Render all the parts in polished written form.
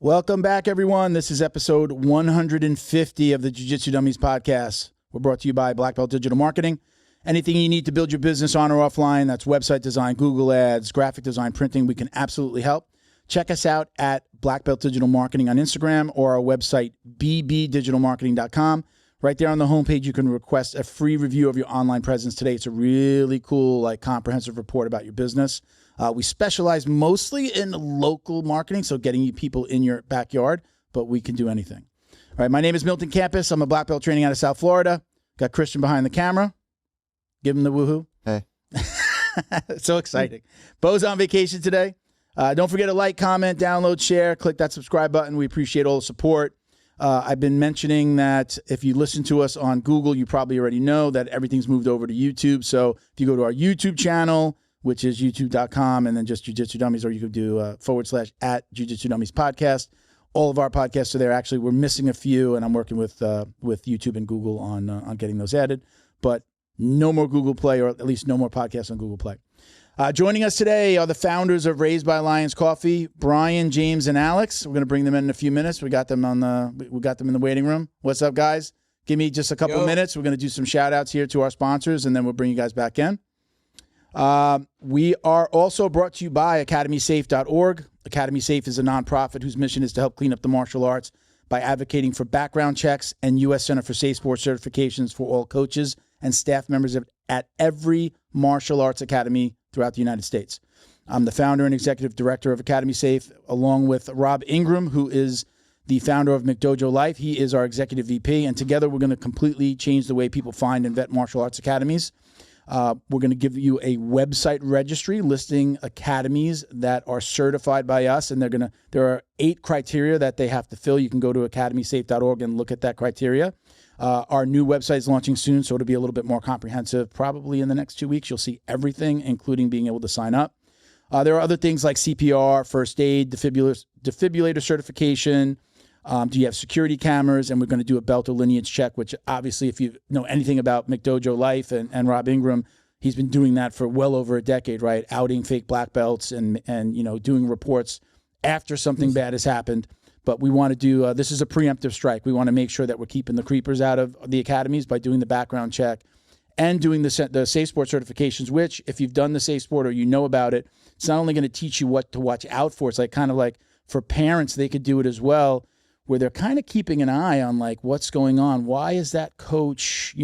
Welcome back, everyone. This is episode 150 of the Jiu-Jitsu Dummies podcast. We're brought to you by Black Belt Digital Marketing. Anything you need to build your business on or offline, that's website design, Google Ads, graphic design, printing, we can absolutely help. Check us out at Black Belt Digital Marketing on Instagram or our website, bbdigitalmarketing.com. Right there on the homepage, you can request a free review of your online presence today. It's a really cool, comprehensive report about your business. We specialize mostly in local marketing, so getting you people in your backyard, but we can do anything. All right, my name is Milton Campus. I'm a black belt training out of South Florida. Got Christian behind the camera. Give him the woohoo. Hey. So exciting. Bo's on vacation today. Don't forget to like, comment, download, share, click that subscribe button. We appreciate all the support. I've been mentioning that if you listen to us on Google, you probably already know that everything's moved over to YouTube. So if you go to our YouTube channel, which is youtube.com, and then just Jiu-Jitsu Dummies, or you could do / Jiu-Jitsu Dummies podcast. All of our podcasts are there. Actually, we're missing a few, and I'm working with YouTube and Google on getting those added. But no more Google Play, or at least no more podcasts on Google Play. Joining us today are the founders of Raised by Lions Coffee, Bryan, James, and Alex. We're going to bring them in a few minutes. We got them in the waiting room. What's up, guys? Give me just a couple minutes. We're going to do some shout outs here to our sponsors, and then we'll bring you guys back in. We are also brought to you by academysafe.org. Academy Safe is a nonprofit whose mission is to help clean up the martial arts by advocating for background checks and U.S. Center for Safe Sports certifications for all coaches and staff members at every martial arts academy throughout the United States. I'm the founder and executive director of Academy Safe, along with Rob Ingram, who is the founder of McDojo Life. He is our executive VP, and together we're going to completely change the way people find and vet martial arts academies. We're going to give you a website registry listing academies that are certified by us, and there are 8 criteria that they have to fill. You can go to academysafe.org and look at that criteria. Our new website is launching soon, so it'll be a little bit more comprehensive. Probably in the next 2 weeks, you'll see everything, including being able to sign up. There are other things like CPR, first aid, defibrillator certification. Do you have security cameras? And we're going to do a belt or lineage check, which obviously, if you know anything about McDojo Life and Rob Ingram, he's been doing that for well over a decade, right? Outing fake black belts and doing reports after something bad has happened. But we want to do, this is a preemptive strike. We want to make sure that we're keeping the creepers out of the academies by doing the background check and doing the Safe Sport certifications, which if you've done the Safe Sport or you know about it, it's not only going to teach you what to watch out for. It's kind of for parents, they could do it as well, where they're kind of keeping an eye on what's going on. Why is that coach,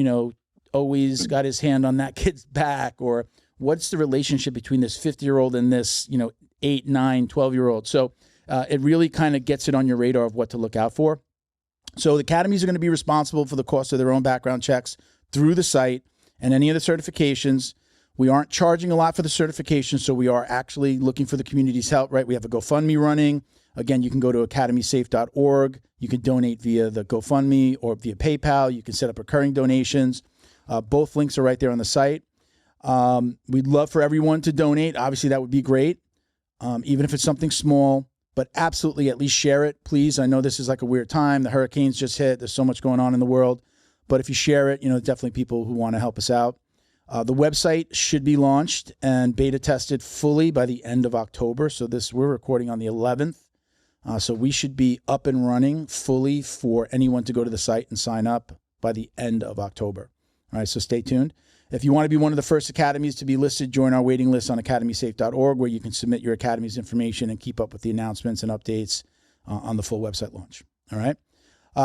always got his hand on that kid's back? Or what's the relationship between this 50-year-old and this, 8, 9, 12-year-old? So it really kind of gets it on your radar of what to look out for. So the academies are going to be responsible for the cost of their own background checks through the site and any of the certifications. We aren't charging a lot for the certification, so we are actually looking for the community's help, right? We have a GoFundMe running. Again, you can go to academysafe.org. You can donate via the GoFundMe or via PayPal. You can set up recurring donations. Both links are right there on the site. We'd love for everyone to donate. Obviously, that would be great, even if it's something small. But absolutely, at least share it, please. I know this is a weird time. The hurricanes just hit. There's so much going on in the world. But if you share it, definitely people who want to help us out. The website should be launched and beta tested fully by the end of October. So we're recording on the 11th. So we should be up and running fully for anyone to go to the site and sign up by the end of October. All right, so stay tuned. If you want to be one of the first academies to be listed, join our waiting list on academysafe.org, where you can submit your academy's information and keep up with the announcements and updates on the full website launch. All right.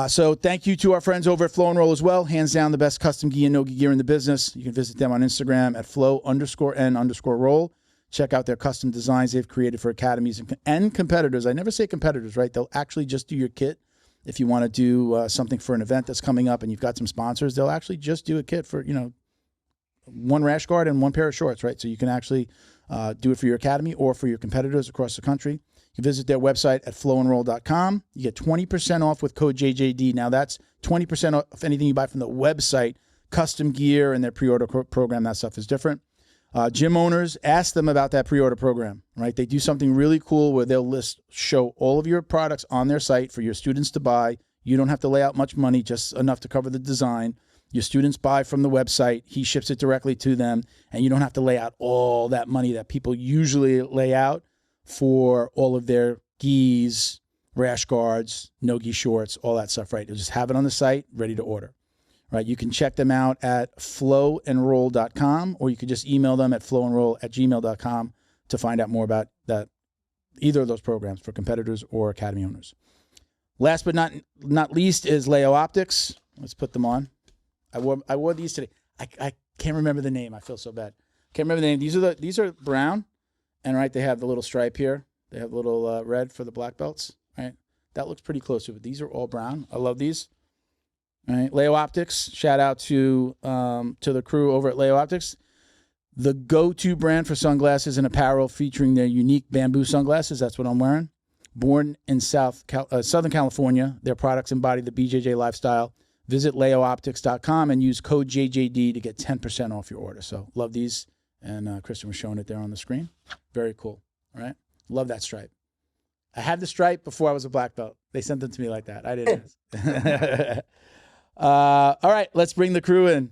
So thank you to our friends over at Flow and Roll as well. Hands down the best custom gi and no-gi gear in the business. You can visit them on Instagram at flow_n_roll. Check out their custom designs they've created for academies and competitors. I never say competitors, right? They'll actually just do your kit. If you want to do something for an event that's coming up and you've got some sponsors, they'll actually just do a kit for, one rash guard and one pair of shorts, right? So you can actually do it for your academy or for your competitors across the country. You can visit their website at flowandroll.com. You get 20% off with code JJD. Now that's 20% off anything you buy from the website. Custom gear and their pre-order program, that stuff is different. Gym owners, ask them about that pre-order program, right? They do something really cool where they'll show all of your products on their site for your students to buy. You don't have to lay out much money, just enough to cover the design. Your students buy from the website. He ships it directly to them, and you don't have to lay out all that money that people usually lay out for all of their gis, rash guards, no-gi shorts, all that stuff, right? You'll just have it on the site, ready to order, right? You can check them out at flowandroll.com, or you could just email them at flowandroll@gmail.com to find out more about that, either of those programs for competitors or academy owners. Last but not least is Leo Optics. Let's put them on. I wore these today. I can't remember the name. I feel so bad. Can't remember the name. These are brown, and right, they have the little stripe here. They have a little red for the black belts, right? That looks pretty close to it. These are all brown. I love these. All right, Leo Optics. Shout out to the crew over at Leo Optics, the go-to brand for sunglasses and apparel, featuring their unique bamboo sunglasses. That's what I'm wearing. Born in Southern California, their products embody the BJJ lifestyle. Visit leooptics.com and use code JJD to get 10% off your order. So love these, and Kristen was showing it there on the screen. Very cool, all right? Love that stripe. I had the stripe before I was a black belt. They sent them to me like that. I didn't. All right, let's bring the crew in.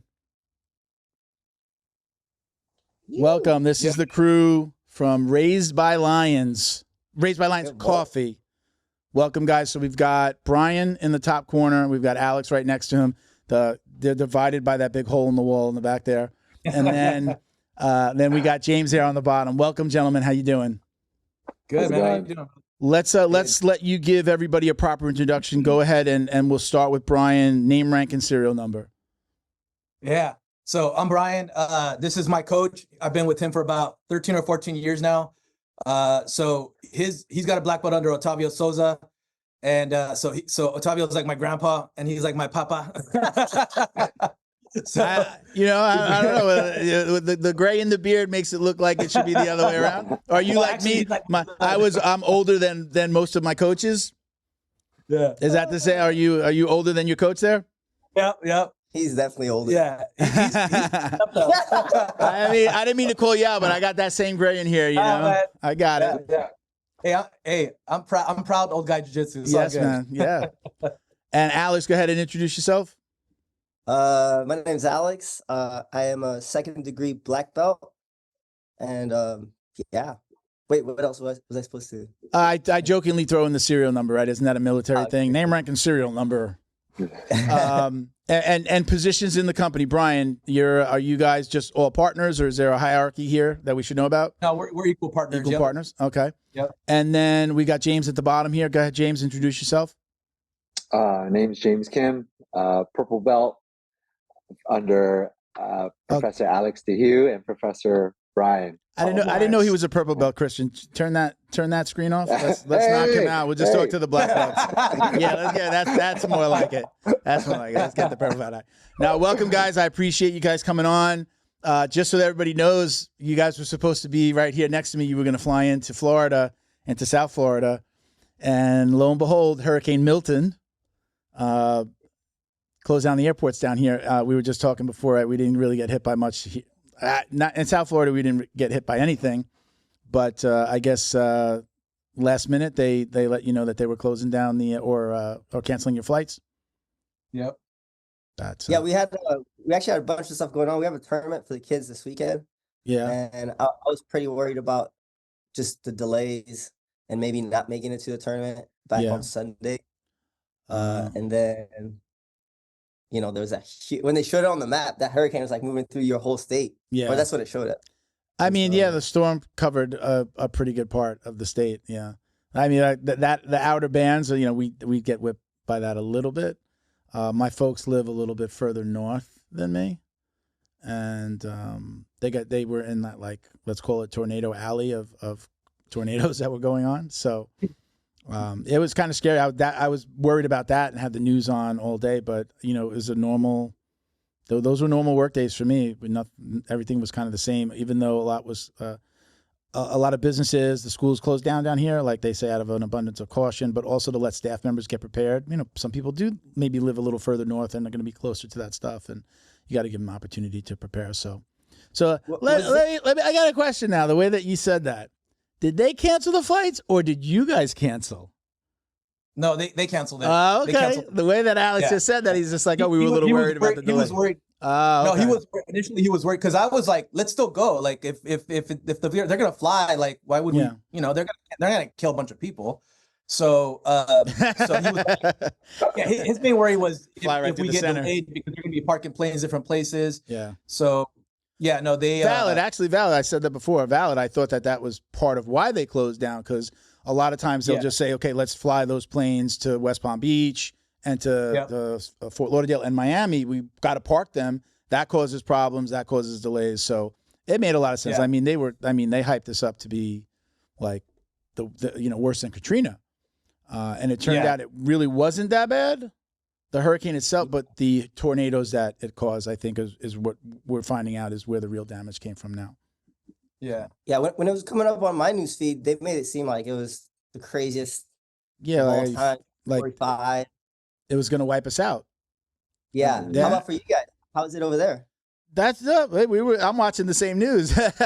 Welcome. This is the crew from Raised by Lions Coffee. Welcome, guys. So we've got Bryan in the top corner. We've got Alex right next to him. They're divided by that big hole in the wall in the back there. And then we got James there on the bottom. Welcome, gentlemen. How you doing? Good, man. How you doing? Let's let you give everybody a proper introduction. Go ahead, and we'll start with Bryan. Name, rank, and serial number. Yeah. So I'm Bryan. This is my coach. I've been with him for about 13 or 14 years now. So he's got a black belt under Otavio Souza. And so Otavio's like my grandpa, and he's like my papa. So I don't know. The gray in the beard makes it look like it should be the other way around. Are you like me? I'm older than most of my coaches. Yeah. Is that to say? Are you older than your coach there? Yep. He's definitely older. Yeah. I mean, I didn't mean to call you out, but I got that same gray in here. You know, I got it. Yeah. Hey, I'm proud old guy jiu-jitsu. Yes, man. Yeah. And Alex, go ahead and introduce yourself. My name's Alex. I am a 2nd degree black belt. And yeah. Wait, what else was I supposed to? I jokingly throw in the serial number, right? Isn't that a military thing? Name, rank, and serial number. And positions in the company. Bryan, are you guys just all partners, or is there a hierarchy here that we should know about? No, we're equal partners. Equal partners. Okay. Yep. And then we got James at the bottom here. Go ahead, James. Introduce yourself. Name's James Kim. Purple belt under Professor Alex DeHue and Professor Bryan. I didn't know he was a purple belt, Christian. Turn that screen off. Let's knock him out. We'll just talk to the black belts. Yeah, let's get that's more like it. That's more like it. Let's get the purple belt out. Now, welcome, guys. I appreciate you guys coming on. Just so that everybody knows, you guys were supposed to be right here next to me. You were going to fly into Florida, into South Florida, and lo and behold, Hurricane Milton closed down the airports down here. We were just talking before, right? We didn't really get hit by much. Not in South Florida, we didn't get hit by anything, but I guess last minute they let you know that they were closing down or canceling your flights. Yep. Yeah, we actually had a bunch of stuff going on. We have a tournament for the kids this weekend. Yeah, and I was pretty worried about just the delays and maybe not making it to the tournament back on Sunday. And then, there was when they showed it on the map, that hurricane was like moving through your whole state. Yeah. Or that's what it showed it. I mean, the storm covered a pretty good part of the state. Yeah. I mean, the outer bands, we get whipped by that a little bit. My folks live a little bit further north than me. And they were in that, like, let's call it tornado alley of tornadoes that were going on. So it was kind of scary. I was worried about that and had the news on all day, but it was a normal. Those were normal work days for me. Everything was kind of the same, even though a lot of businesses, the schools closed down here, like they say, out of an abundance of caution, but also to let staff members get prepared. Some people do maybe live a little further north and they're going to be closer to that stuff, and you got to give them an opportunity to prepare. So let me. I got a question now. The way that you said that. Did they cancel the flights, or did you guys cancel? No, they canceled it. Oh, okay. The way that Alex just said that, he's just like, we were a little worried about the delay. He was worried. Oh, okay. No, initially he was worried because I was like, let's still go. Like if they're gonna fly, like why would we? They're gonna kill a bunch of people. So he was, yeah, his main worry was if we get center. delayed because you're going to be parking planes different places. Yeah. So, yeah, no, they valid. Actually, valid. I said that before. Valid. I thought that was part of why they closed down, because a lot of times they'll just say, okay, let's fly those planes to West Palm Beach and to Fort Lauderdale and Miami. We got to park them. That causes problems. That causes delays. So it made a lot of sense. Yeah. I mean, they hyped this up to be like the worse than Katrina. And it turned out it really wasn't that bad, the hurricane itself, but the tornadoes that it caused, I think, is what we're finding out is where the real damage came from now. Yeah. Yeah, when it was coming up on my news feed, they made it seem like it was the craziest Yeah, of all time. like 45. it was going to wipe us out. Yeah. How about for you guys? How is it over there? That's I'm watching the same news. Okay.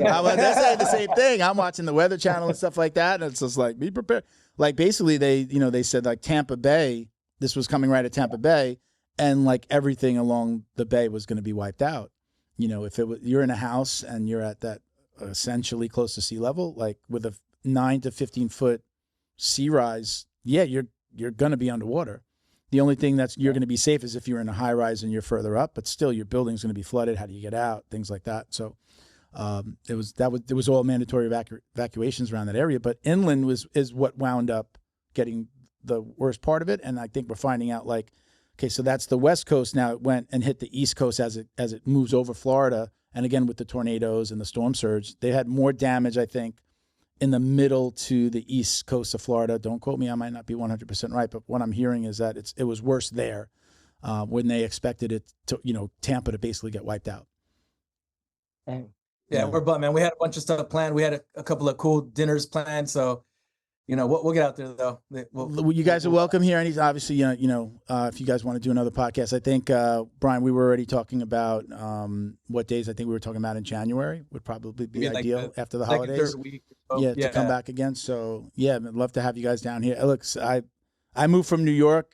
They're saying the same thing. I'm watching the Weather Channel and stuff like that, and it's just like, be prepared. Like basically they said like Tampa Bay, this was coming right at Tampa Bay, and like everything along the bay was going to be wiped out. If you're in a house and you're at that essentially close to sea level, like with a 9 to 15 foot sea rise, you're going to be underwater. The only thing you're going to be safe is if you're in a high rise and you're further up, but still your building's going to be flooded. How do you get out? Things like that. So there was all mandatory evacuations around that area, but inland is what wound up getting the worst part of it. And I think we're finding out like, okay, so that's the West Coast now. It went and hit the East Coast as it moves over Florida. And again, with the tornadoes and the storm surge, they had more damage, I think, in the middle to the East Coast of Florida. Don't quote me, I might not be 100% right, but what I'm hearing is that it was worse there when they expected it to, Tampa to basically get wiped out. Yeah, we're bummed, man. We had a bunch of stuff planned. We had a couple of cool dinners planned. So, we'll get out there though. You guys are welcome here. And obviously, if you guys want to do another podcast, I think, Brian, we were already talking about what days. I think we were talking about in January would probably be ideal after the holidays. To come back again. So I'd love to have you guys down here. Look, I moved from New York.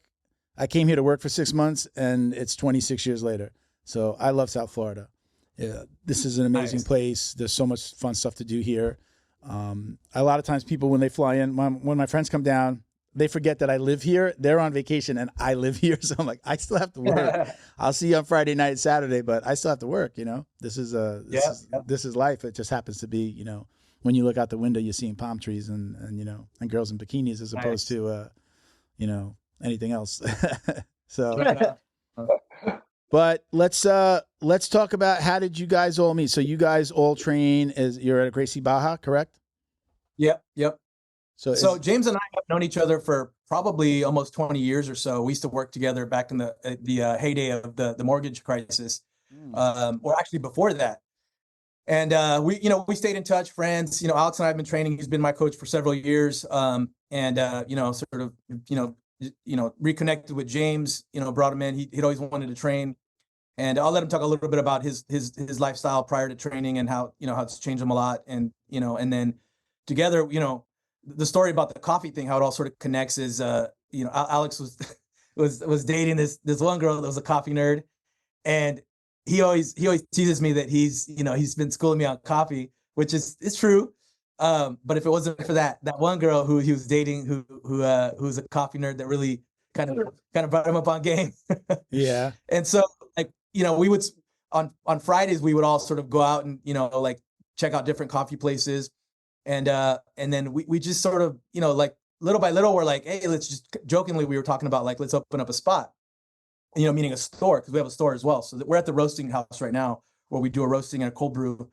I came here to work for 6 months, and it's 26 years later. So I love South Florida. Yeah, this is an amazing place. There's so much fun stuff to do here. A lot of times people, when they fly in, when my friends come down, they forget that I live here. They're on vacation and I live here. So I'm like, I still have to work. I'll see you on Friday night, Saturday, but I still have to work. This is life. It just happens to be, when you look out the window, you're seeing palm trees and girls in bikinis as opposed to, anything else. So, but let's talk about, how did you guys all meet? So you guys all train you're at a Gracie Barra, correct? Yep. So James and I have known each other for probably almost 20 years or so. We used to work together back in the heyday of the mortgage crisis, or actually before that. And we stayed in touch, friends. Alex and I have been training. He's been my coach for several years. Reconnected with James. Brought him in. He'd always wanted to train, and I'll let him talk a little bit about his lifestyle prior to training and how it's changed him a lot. And and then together, the story about the coffee thing, how it all sort of connects is, Alex was dating this one girl that was a coffee nerd, and he always teases me that he's been schooling me on coffee, which is true. But if it wasn't for that one girl who he was dating, who's a coffee nerd, that really kind of brought him up on game. Yeah. And so we would on Fridays we would all sort of go out and check out different coffee places, and then we just sort of little by little we're like, hey, let's just, jokingly we were talking about let's open up a spot, meaning a store, because we have a store as well. So we're at the roasting house right now where we do a roasting and a cold brew.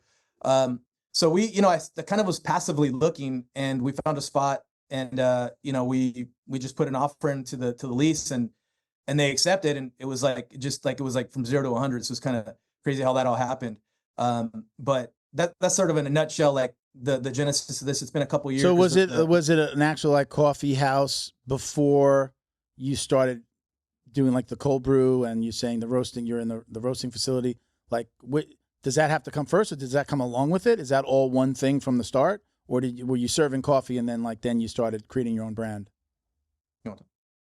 So we, I kind of was passively looking, and we found a spot, and we just put an offer into the lease, and they accepted, and it was from 0 to 100. So it's kind of crazy how that all happened. But that's sort of in a nutshell, the genesis of this. It's been a couple years. So was it an actual coffee house before you started doing the cold brew, and you're saying the roasting, you're in the roasting facility? Does that have to come first, or does that come along with it? Is that all one thing from the start, or were you serving coffee and then then you started creating your own brand?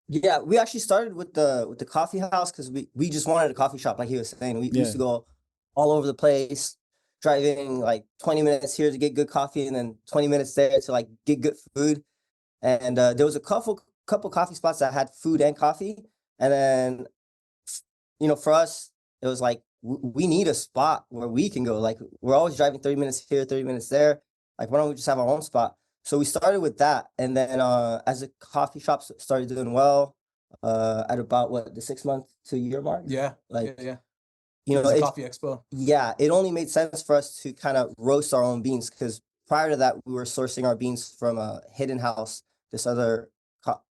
Yeah, we actually started with the coffee house because we just wanted a coffee shop, like he was saying. We used to go all over the place, driving 20 minutes here to get good coffee, and then 20 minutes there to get good food. And there was a couple coffee spots that had food and coffee. And then, for us, it was like, we need a spot where we can go. Like, we're always driving 30 minutes here, 30 minutes there. Like, why don't we just have our own spot? So we started with that. And then as the coffee shops started doing well, at about the 6 month to a year mark. Yeah. Like, yeah. It's Coffee Expo. Yeah, it only made sense for us to kind of roast our own beans, because prior to that, we were sourcing our beans from a Hidden House, this other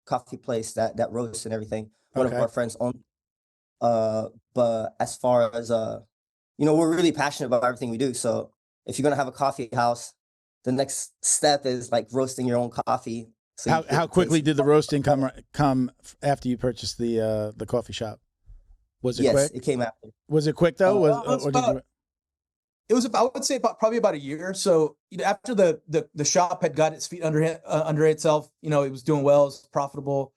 coffee place that roasts and everything. One of our friends owned. But as far as we're really passionate about everything we do. So if you're gonna have a coffee house, the next step is like roasting your own coffee. So how quickly did the roasting come after you purchased the coffee shop? Was it quick? Yes, it came after. Was it quick though? It was I would say probably about a year. So after the shop had got its feet under itself, it was doing well, it was profitable.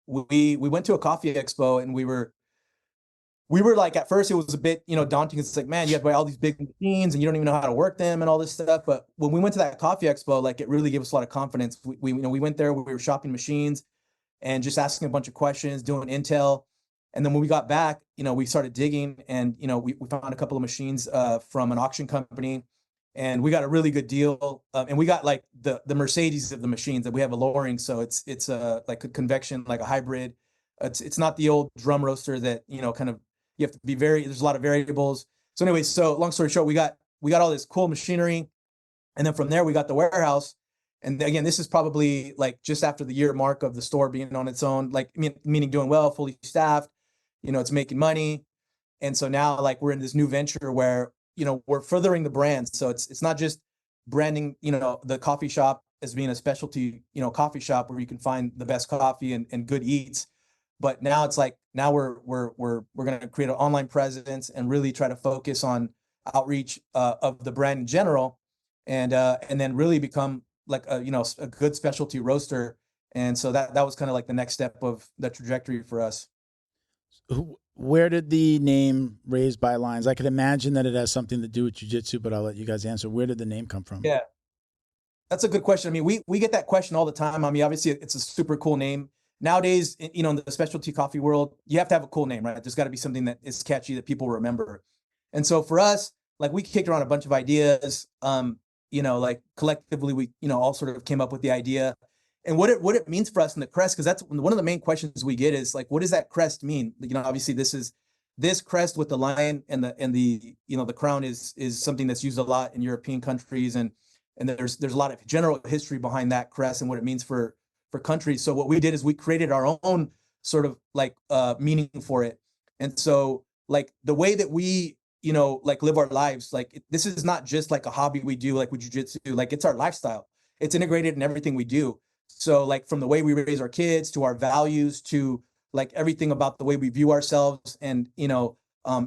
We went to a coffee expo, and we were like, at first it was a bit daunting. It's like, man, you have to buy all these big machines and you don't even know how to work them and all this stuff. But when we went to that coffee expo, like, it really gave us a lot of confidence. We went there, we were shopping machines and just asking a bunch of questions, doing intel. And then when we got back, we started digging, and we found a couple of machines from an auction company, and we got a really good deal. And we got like the Mercedes of the machines. That we have a lowering, so it's like a convection, like a hybrid. It's not the old drum roaster that kind of, you have to be there's a lot of variables. So anyway, so long story short, we got all this cool machinery, and then from there we got the warehouse. And again, this is probably like just after the year mark of the store being on its own, like meaning doing well, fully staffed. It's making money. And so now, like, we're in this new venture where, we're furthering the brand. So it's not just branding, the coffee shop as being a specialty, coffee shop where you can find the best coffee and good eats. But now it's like, now we're going to create an online presence and really try to focus on outreach of the brand in general, and then really become like a good specialty roaster. And so that was kind of like the next step of the trajectory for us. Where did the name Raised by Lions? I could imagine that it has something to do with jiu-jitsu, but I'll let you guys answer. Where did the name come from? Yeah, that's a good question. I mean, we get that question all the time. I mean, obviously it's a super cool name. Nowadays, in the specialty coffee world, you have to have a cool name, right? There's got to be something that is catchy that people remember. And so for us, like, we kicked around a bunch of ideas. Like, collectively, we all sort of came up with the idea. And what it means for us in the crest, because that's one of the main questions we get is like, what does that crest mean? Obviously this crest with the lion and the crown is something that's used a lot in European countries, and there's a lot of general history behind that crest and what it means for countries. So what we did is we created our own sort of like meaning for it. And so, like, the way that we like live our lives, like, this is not just like a hobby we do, like with jiu-jitsu, like, it's our lifestyle. It's integrated in everything we do. So, like, from the way we raise our kids to our values to like everything about the way we view ourselves, and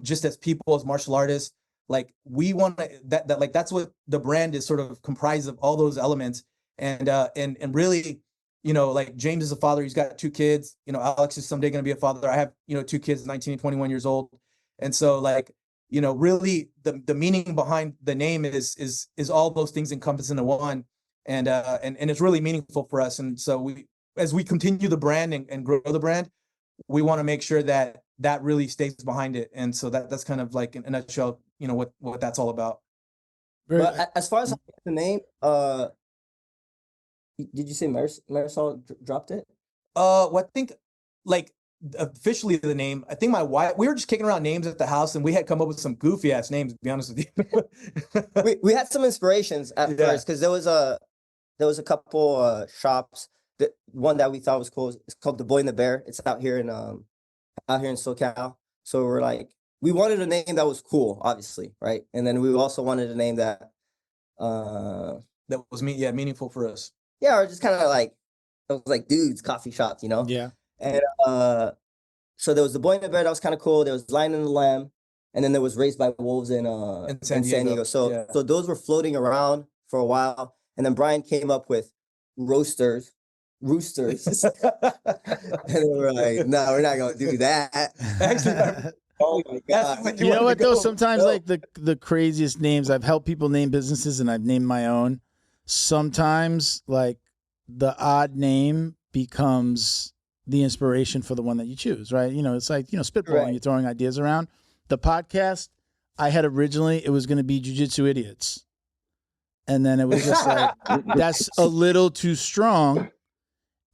just as people, as martial artists, like, we want that like, that's what the brand is sort of comprised of, all those elements. And really, like, James is a father. He's got 2 kids. Alex is someday going to be a father. I have 2 kids, 19 and 21 years old. And so, like, really the meaning behind the name is all those things encompassed into one. And it's really meaningful for us. And so as we continue the brand and grow the brand, we want to make sure that really stays behind it. And so that's kind of like, in a nutshell, what that's all about. But as far as the name, did you say Marisol dropped it? Well, I think, like, officially the name, I think my wife, we were just kicking around names at the house, and we had come up with some goofy ass names, to be honest with you. we had some inspirations at first, because there was a couple shops. The one that we thought was cool, it's called The Boy and the Bear. It's out here in SoCal. So we're like, we wanted a name that was cool, obviously, right? And then we also wanted a name that that was meaningful for us. Yeah, or just kind of like, it was like dudes coffee shops, Yeah. And so there was The Boy and the Bear, that was kind of cool. There was Lion and the Lamb, and then there was Raised by Wolves in San Diego. So those were floating around for a while, and then Bryan came up with roosters. And they were like, no, we're not gonna do that. Actually, oh my god. You know what though? Sometimes like the craziest names, I've helped people name businesses and I've named my own. Sometimes like the odd name becomes the inspiration for the one that you choose, right? You know, it's like, you know, spitballing, Right. you're throwing ideas around. The podcast, I had originally, it was going to be Jiu-Jitsu Idiots. And then it was just like, that's a little too strong.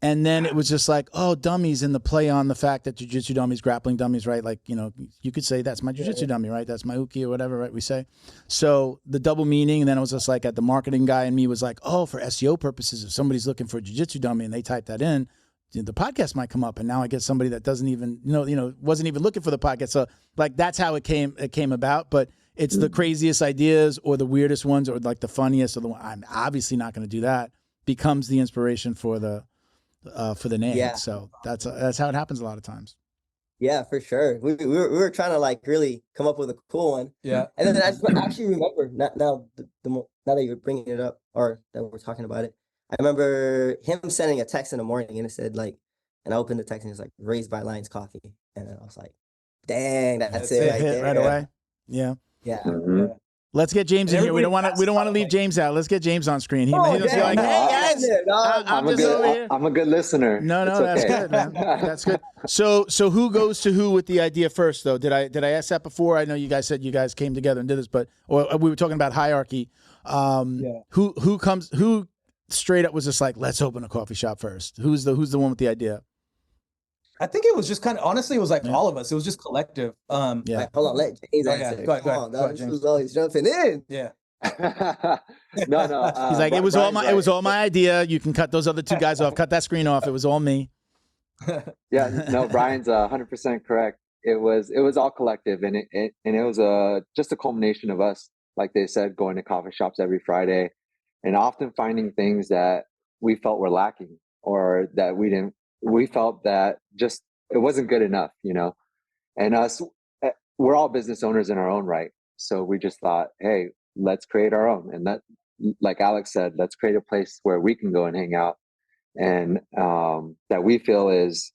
And then it was just like, oh, dummies, in the play on the fact that jiu-jitsu dummies, grappling dummies, right? Like, you know, you could say that's my jiu-jitsu dummy, right? That's my uki or whatever, right? We say. So the double meaning, and then it was just like at the marketing guy and me was like, oh, for SEO purposes, if somebody's looking for a jiu-jitsu dummy and they type that in, the podcast might come up. And now I get somebody that doesn't even, wasn't even looking for the podcast. So like, that's how it came about. But it's the craziest ideas or the weirdest ones or like the funniest or the one, I'm obviously not going to do that, becomes the inspiration for the name. Yeah. So that's how it happens a lot of times. Yeah, for sure. We were trying to like really come up with a cool one. Yeah. And then I actually remember now that you're bringing it up or that we're talking about it, I remember him sending a text in the morning and it said like, and I opened the text and it was like Raised by Lions Coffee. And then I was like, dang, that's it right Hit there. right away. Yeah. Yeah. Mhm. Let's get James in here. We don't want to leave James out. Let's get James on screen. He doesn't feel like, hey guys, I'm just over here. I'm a good listener. No, It's that's okay. good, man. That's good. So who goes to who with the idea first, though? Did I ask that before? I know you guys said you guys came together and did this, but or we were talking about hierarchy. Who straight up was just like, let's open a coffee shop first? Who's the one with the idea? I think it was just kind of, honestly, it was like all of us. It was just collective. Yeah. Like, hold on, let James answer. Go ahead, Come on, go ahead, dog. James. Who's always jumping in? Yeah. No. He's like, it was all Brian's my right. idea. You can cut those other two guys off. Cut that screen off. It was all me. Yeah, no, Brian's 100% correct. It was all collective, and it was just a culmination of us, like they said, going to coffee shops every Friday, and often finding things that we felt were lacking or that we felt that just it wasn't good enough, and we're all business owners in our own right. So we just thought, hey, let's create our own. And that, like Alex said, let's create a place where we can go and hang out and that we feel is,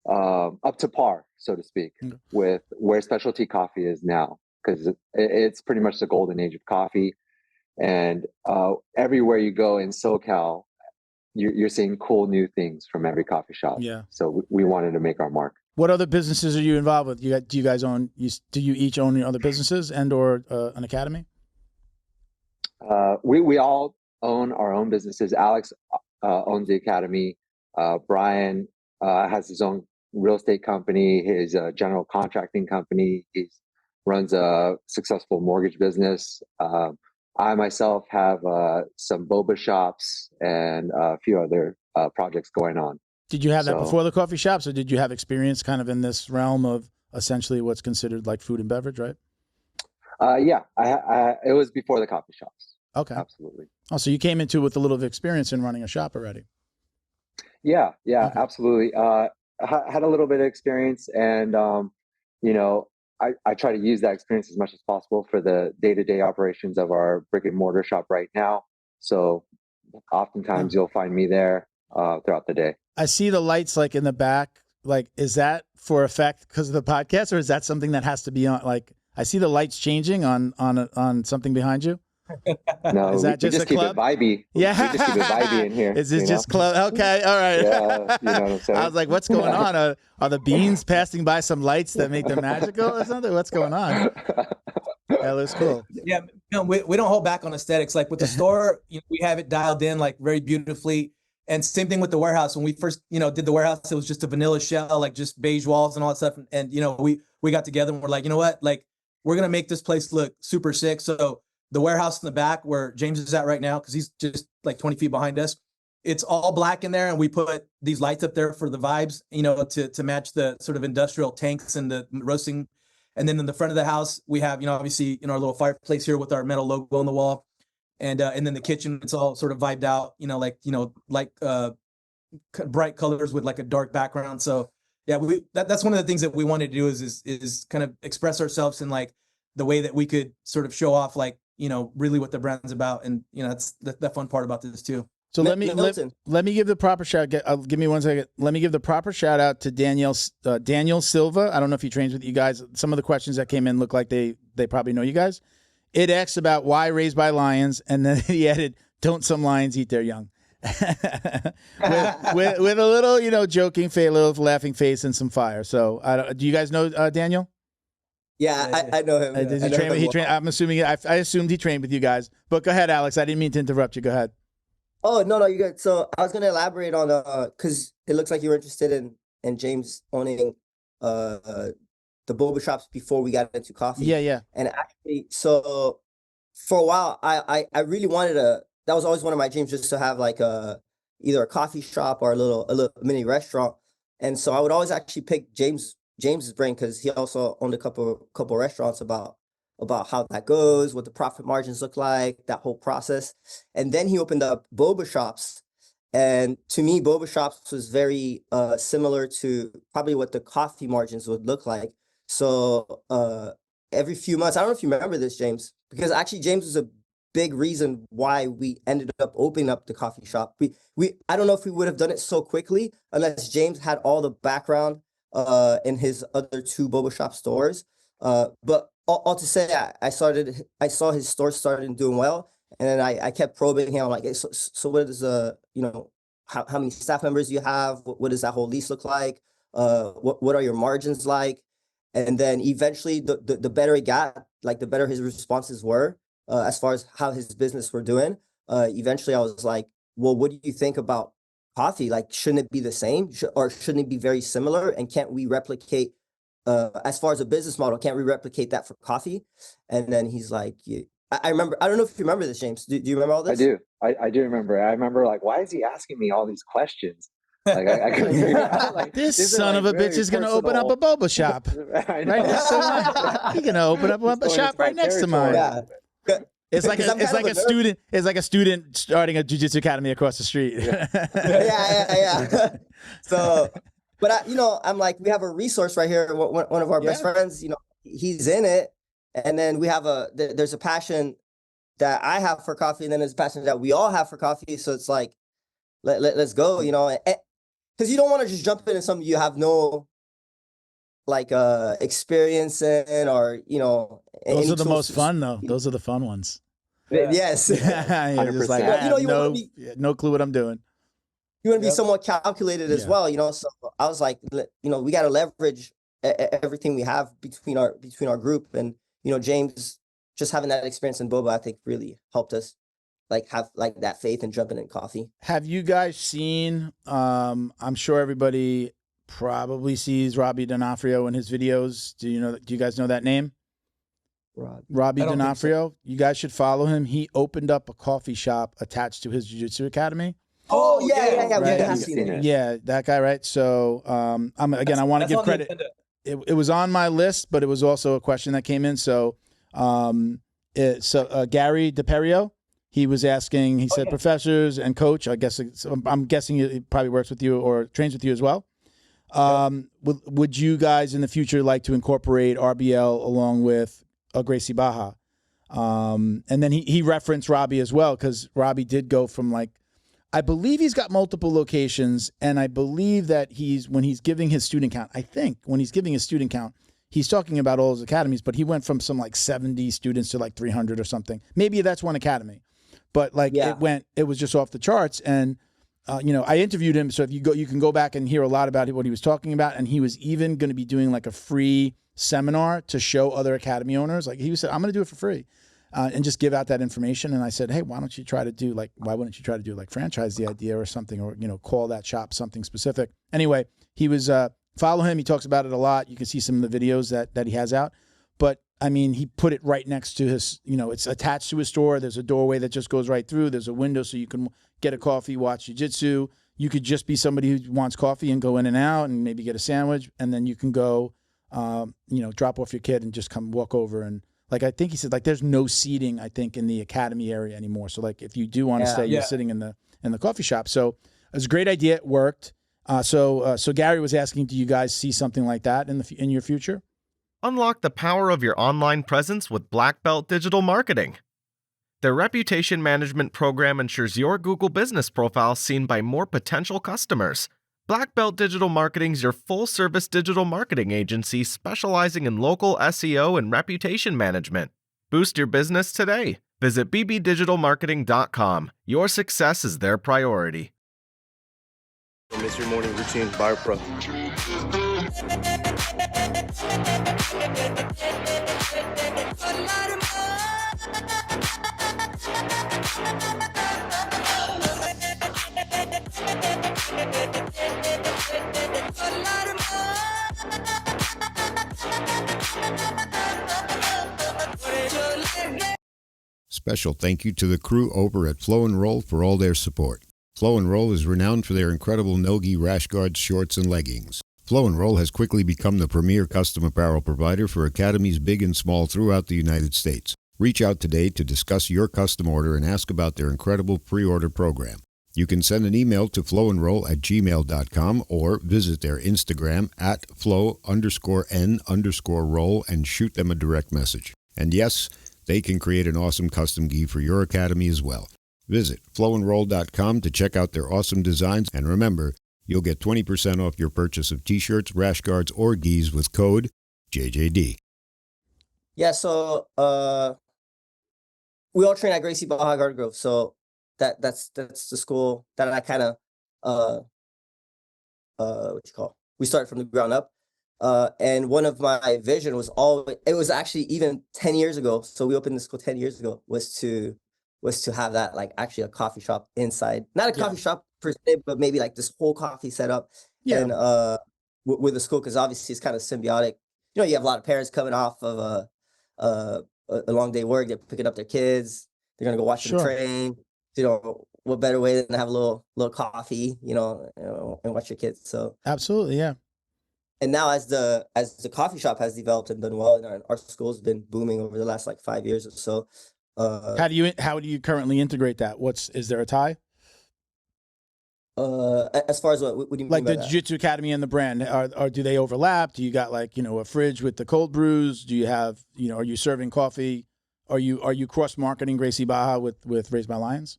up to par, so to speak, with where specialty coffee is now, because it's pretty much the golden age of coffee. And everywhere you go in SoCal, you're seeing cool new things from every coffee shop. Yeah. So we wanted to make our mark. What other businesses are you involved with? Do you guys own? Do you each own your other businesses and or an academy? We all own our own businesses. Alex owns the academy. Bryan has his own real estate company, his general contracting company. He runs a successful mortgage business. I myself have some boba shops and a few other projects going on. Did you have that before the coffee shops, or did you have experience kind of in this realm of essentially what's considered like food and beverage, right? Yeah, it was before the coffee shops. Okay. Absolutely. Oh, so you came into it with a little experience in running a shop already. Yeah, Okay. absolutely. I had a little bit of experience, and I try to use that experience as much as possible for the day-to-day operations of our brick and mortar shop right now. So oftentimes you'll find me there throughout the day. I see the lights like in the back. Like, is that for effect because of the podcast, or is that something that has to be on? Like, I see the lights changing on something behind you. No, Is that we just just a keep club? it vibey. Yeah. We just keep it vibey in here. Is this just club? Okay, all right. Yeah, you know what I'm saying? I was like, what's going on? Are the beans passing by some lights that make them magical or something? What's going on? That looks cool. Yeah, we don't hold back on aesthetics. Like with the store, we have it dialed in like very beautifully. And same thing with the warehouse. When we first, did the warehouse, it was just a vanilla shell, like just beige walls and all that stuff. And we got together and we're like, you know what? Like, we're gonna make this place look super sick. So the warehouse in the back where James is at right now, because he's just like 20 feet behind us, it's all black in there, and we put these lights up there for the vibes, to match the sort of industrial tanks and the roasting. And then in the front of the house, we have, obviously, our little fireplace here with our metal logo on the wall. And then the kitchen, it's all sort of vibed out, like bright colors with like a dark background. So yeah, that's one of the things that we wanted to do is kind of express ourselves in like the way that we could sort of show off, like, really what the brand's about. And, that's the fun part about this too. So let me give the proper shout. Give me 1 second. Let me give the proper shout out to Daniel Silva. I don't know if he trains with you guys. Some of the questions that came in look like they probably know you guys. It asks about why Raised by Lions, and then he added, "Don't some lions eat their young?" with a little, you know, joking face, a little laughing face, and some fire. So, do you guys know Daniel? Yeah, I know him. Does he train? He train. I'm assuming. I assumed he trained with you guys. But go ahead, Alex. I didn't mean to interrupt you. Go ahead. Oh, no, you're good. So I was gonna elaborate on because it looks like you were interested in James owning the boba shops before we got into coffee. Yeah. And actually, so for a while, I really wanted that was always one of my dreams, just to have like either a coffee shop or a little mini restaurant. And so I would always actually pick James's brain, because he also owned a couple restaurants, about how that goes, what the profit margins look like, that whole process. And then he opened up boba shops. And to me, boba shops was very similar to probably what the coffee margins would look like. So every few months, I don't know if you remember this, James, because actually James was a big reason why we ended up opening up the coffee shop. I don't know if we would have done it so quickly unless James had all the background in his other 2 boba shop stores. But all to say, I saw his store started doing well, and then I kept probing him. I'm like, hey, so what is how many staff members do you have? What does that whole lease look like? What are your margins like? And then eventually, the better it got, like the better his responses were as far as how his business were doing. Eventually, I was like, well, what do you think about coffee? Like, shouldn't it be the same, or shouldn't it be very similar? And can't we replicate, as far as a business model, can't we replicate that for coffee? And then he's like, yeah. I remember, I don't know if you remember this, James. Do you remember all this? I do. I do remember. I remember, like, why is he asking me all these questions? Like, I couldn't figure out, like, this son of a bitch is going to open up a boba shop right next to mine. He's going to open up a shop right next to mine. Yeah. It's like a student. It's like a student starting a jiu-jitsu academy across the street. Yeah. So, but I'm like, we have a resource right here. One of our best friends, he's in it, and then we have there's a passion that I have for coffee, and then there's a passion that we all have for coffee. So it's like, let's go, because you don't want to just jump into something you have no experience in, or those are the most fun though. Those are the fun ones. Yes. You're just like, I have no clue what I'm doing. You want to be somewhat calculated as well, so I was like, we got to leverage everything we have between our group. And James, just having that experience in boba, I think really helped us have that faith and jumping in coffee. Have you guys seen, I'm sure everybody probably sees Robbie D'Onofrio in his videos. Do you guys know that name? Robbie D'Onofrio. So. You guys should follow him. He opened up a coffee shop attached to his jiu-jitsu academy. Oh yeah. Right? I've seen it. Yeah, that guy, right? So I want to give credit. It was on my list, but it was also a question that came in. So Gary DePerio, he was asking, he said, professors and coach, I'm guessing he probably works with you or trains with you as well. Would you guys in the future like to incorporate RBL along with Gracie Barra? And then he referenced Robbie as well, because Robbie did go from I believe he's got multiple locations, and I believe that when he's giving his student count, he's talking about all his academies, but he went from some 70 students to 300 or something. Maybe that's one academy, but it was just off the charts. And I interviewed him, so if you can go back and hear a lot about what he was talking about, and he was even going to be doing a free seminar to show other academy owners. He said, I'm going to do it for free. And just give out that information. And I said, hey, why wouldn't you try to do franchise the idea or something, or, call that shop something specific. Anyway, he was, follow him. He talks about it a lot. You can see some of the videos that he has out, but he put it right next to his, it's attached to his store. There's a doorway that just goes right through. There's a window so you can get a coffee, watch jiu-jitsu. You could just be somebody who wants coffee and go in and out and maybe get a sandwich. And then you can go, drop off your kid and just come walk over. And I think he said, there's no seating, I think, in the academy area anymore. So if you do want to stay, you're sitting in the coffee shop. So it was a great idea. It worked. So Gary was asking, do you guys see something like that in your future? Unlock the power of your online presence with Black Belt Digital Marketing. Their reputation management program ensures your Google business profile is seen by more potential customers. Black Belt Digital Marketing is your full-service digital marketing agency specializing in local SEO and reputation management. Boost your business today. Visit bbdigitalmarketing.com. Your success is their priority. Miss your morning routine. Bar Pro. Special thank you to the crew over at Flow and Roll for all their support. Flow and Roll is renowned for their incredible no-gi rash guards, shorts, and leggings. Flow and Roll has quickly become the premier custom apparel provider for academies big and small throughout the United States. Reach out today to discuss your custom order and ask about their incredible pre-order program. You can send an email to flowandroll@gmail.com or visit their Instagram at flow_n_roll and shoot them a direct message. And yes, they can create an awesome custom gi for your academy as well. Visit flowandroll.com to check out their awesome designs, and remember, you'll get 20% off your purchase of t-shirts, rash guards, or gis with code JJD. Yeah, so we all train at Gracie Barra Garden Grove, so that's the school that I kind of we started from the ground up. And one of my vision was it was actually even 10 years ago. So we opened the school 10 years ago was to have that, like, actually a coffee shop inside, not a coffee shop per se, but maybe like this whole coffee setup. And with the school, because obviously it's kind of symbiotic. You know, you have a lot of parents coming off of a long day work. They're picking up their kids. They're going to go watch them train. You know, what better way than to have a little coffee, you know, and watch your kids. So absolutely. Yeah. And now as the coffee shop has developed and done well, and our school's been booming over the last like 5 years or so. How do you currently integrate that? Is there a tie? As far as what do you mean like by the that? Jiu-Jitsu Academy and the brand, or do they overlap? Do you got, like, you know, a fridge with the cold brews? Do you have, you know, are you serving coffee? Are you cross marketing Gracie Barra with Raised by Lions?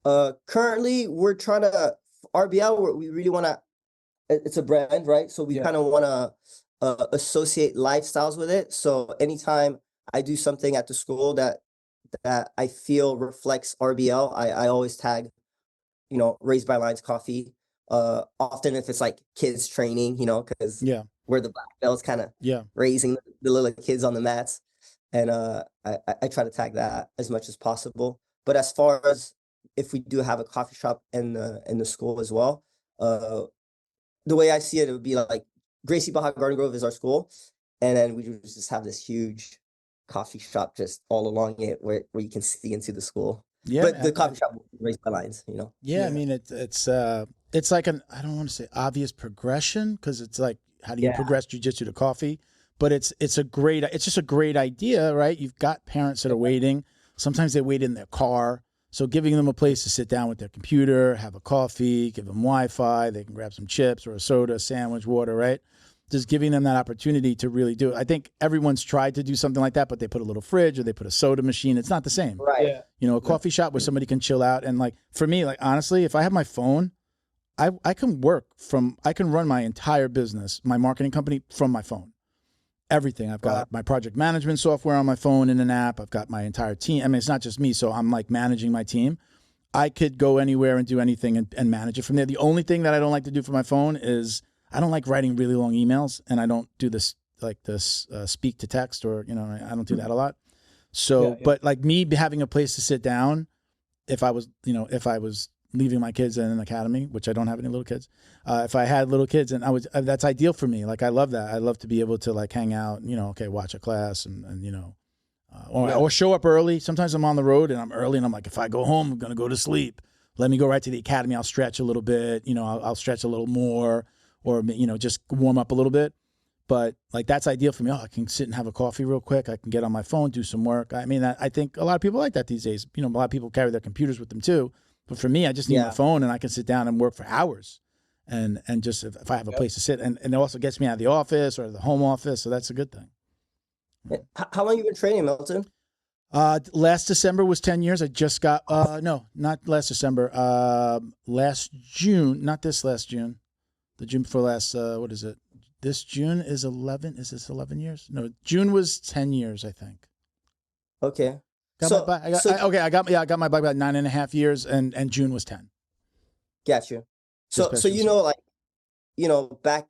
Currently we're trying to RBL. We really want to. It's a brand, right? So we kind of want to associate lifestyles with it. So anytime I do something at the school that I feel reflects RBL, I always tag, you know, Raised by Lions coffee. Often if it's like kids training, you know, because we're the black belts kind of raising the little kids on the mats. And I try to tag that as much as possible. But as far as if we do have a coffee shop in the school as well, the way I see it, it would be like Gracie Barra Garden Grove is our school, and then we would just have this huge coffee shop just all along it where you can see into the school. Yeah, but the coffee shop Raised by Lions, you know. Yeah, I mean it's like I don't want to say obvious progression, because it's like, how do you progress jiu-jitsu to coffee? But it's just a great idea, right? You've got parents that are waiting. Sometimes they wait in their car. So giving them a place to sit down with their computer, have a coffee, give them Wi-Fi, they can grab some chips or a soda, sandwich, water, right? Just giving them that opportunity to really do it. I think everyone's tried to do something like that, but they put a little fridge or they put a soda machine. It's not the same. Right. Yeah. You know, a coffee shop where somebody can chill out. And like, for me, like, honestly, if I have my phone, I can run my entire business, my marketing company, from my phone. Everything. I've got my project management software on my phone in an app. I've got my entire team. I mean, it's not just me, so I'm like managing my team. I could go anywhere and do anything and manage it from there. The only thing that I don't like to do for my phone is I don't like writing really long emails, and I don't do this speak to text, or, you know, I don't do that a lot. So, but like me having a place to sit down, if I was leaving my kids in an academy, which I don't have any little kids. If I had little kids, and that's ideal for me. Like, I love that. I love to be able to, like, hang out, you know, okay, watch a class and you know, or show up early. Sometimes I'm on the road and I'm early and I'm like, if I go home, I'm going to go to sleep. Let me go right to the academy. I'll stretch a little bit, you know, I'll stretch a little more, or, you know, just warm up a little bit. But like, that's ideal for me. Oh, I can sit and have a coffee real quick. I can get on my phone, do some work. I mean, I think a lot of people like that these days. You know, a lot of people carry their computers with them too. But for me, I just need my phone, and I can sit down and work for hours, and just if I have a place to sit, and it also gets me out of the office or the home office, so that's a good thing. How long have you been training, Milton? Last December was 10 years. I just got no, not last December. Last June, not this last June, the June before last. What is it? This June is 11. Is this 11 years? No, June was 10 years, I think. Okay. I got my bike about 9.5 years, and June was 10. Got you. So back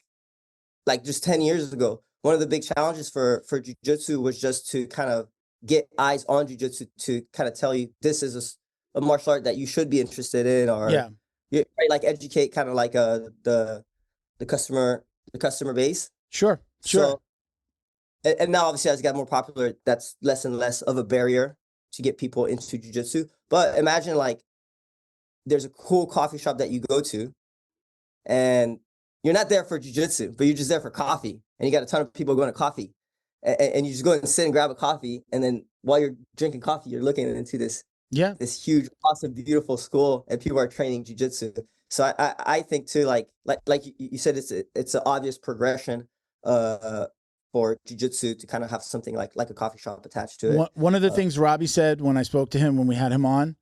like just 10 years ago, one of the big challenges for jiu-jitsu was just to kind of get eyes on jiu-jitsu, to kind of tell you this is a martial art that you should be interested in, or like educate kind of like the customer base. Sure. So, and now obviously as it got more popular, that's less and less of a barrier to get people into jiu-jitsu. But imagine like there's a cool coffee shop that you go to, and you're not there for jiu-jitsu, but you're just there for coffee, and you got a ton of people going to coffee, and you just go and sit and grab a coffee, and then while you're drinking coffee, you're looking into this huge, awesome, beautiful school, and people are training jiu-jitsu. So I think too, like you said, it's an obvious progression for jiu-jitsu to kind of have something like a coffee shop attached to it. One of the things Robbie said when I spoke to him when we had him on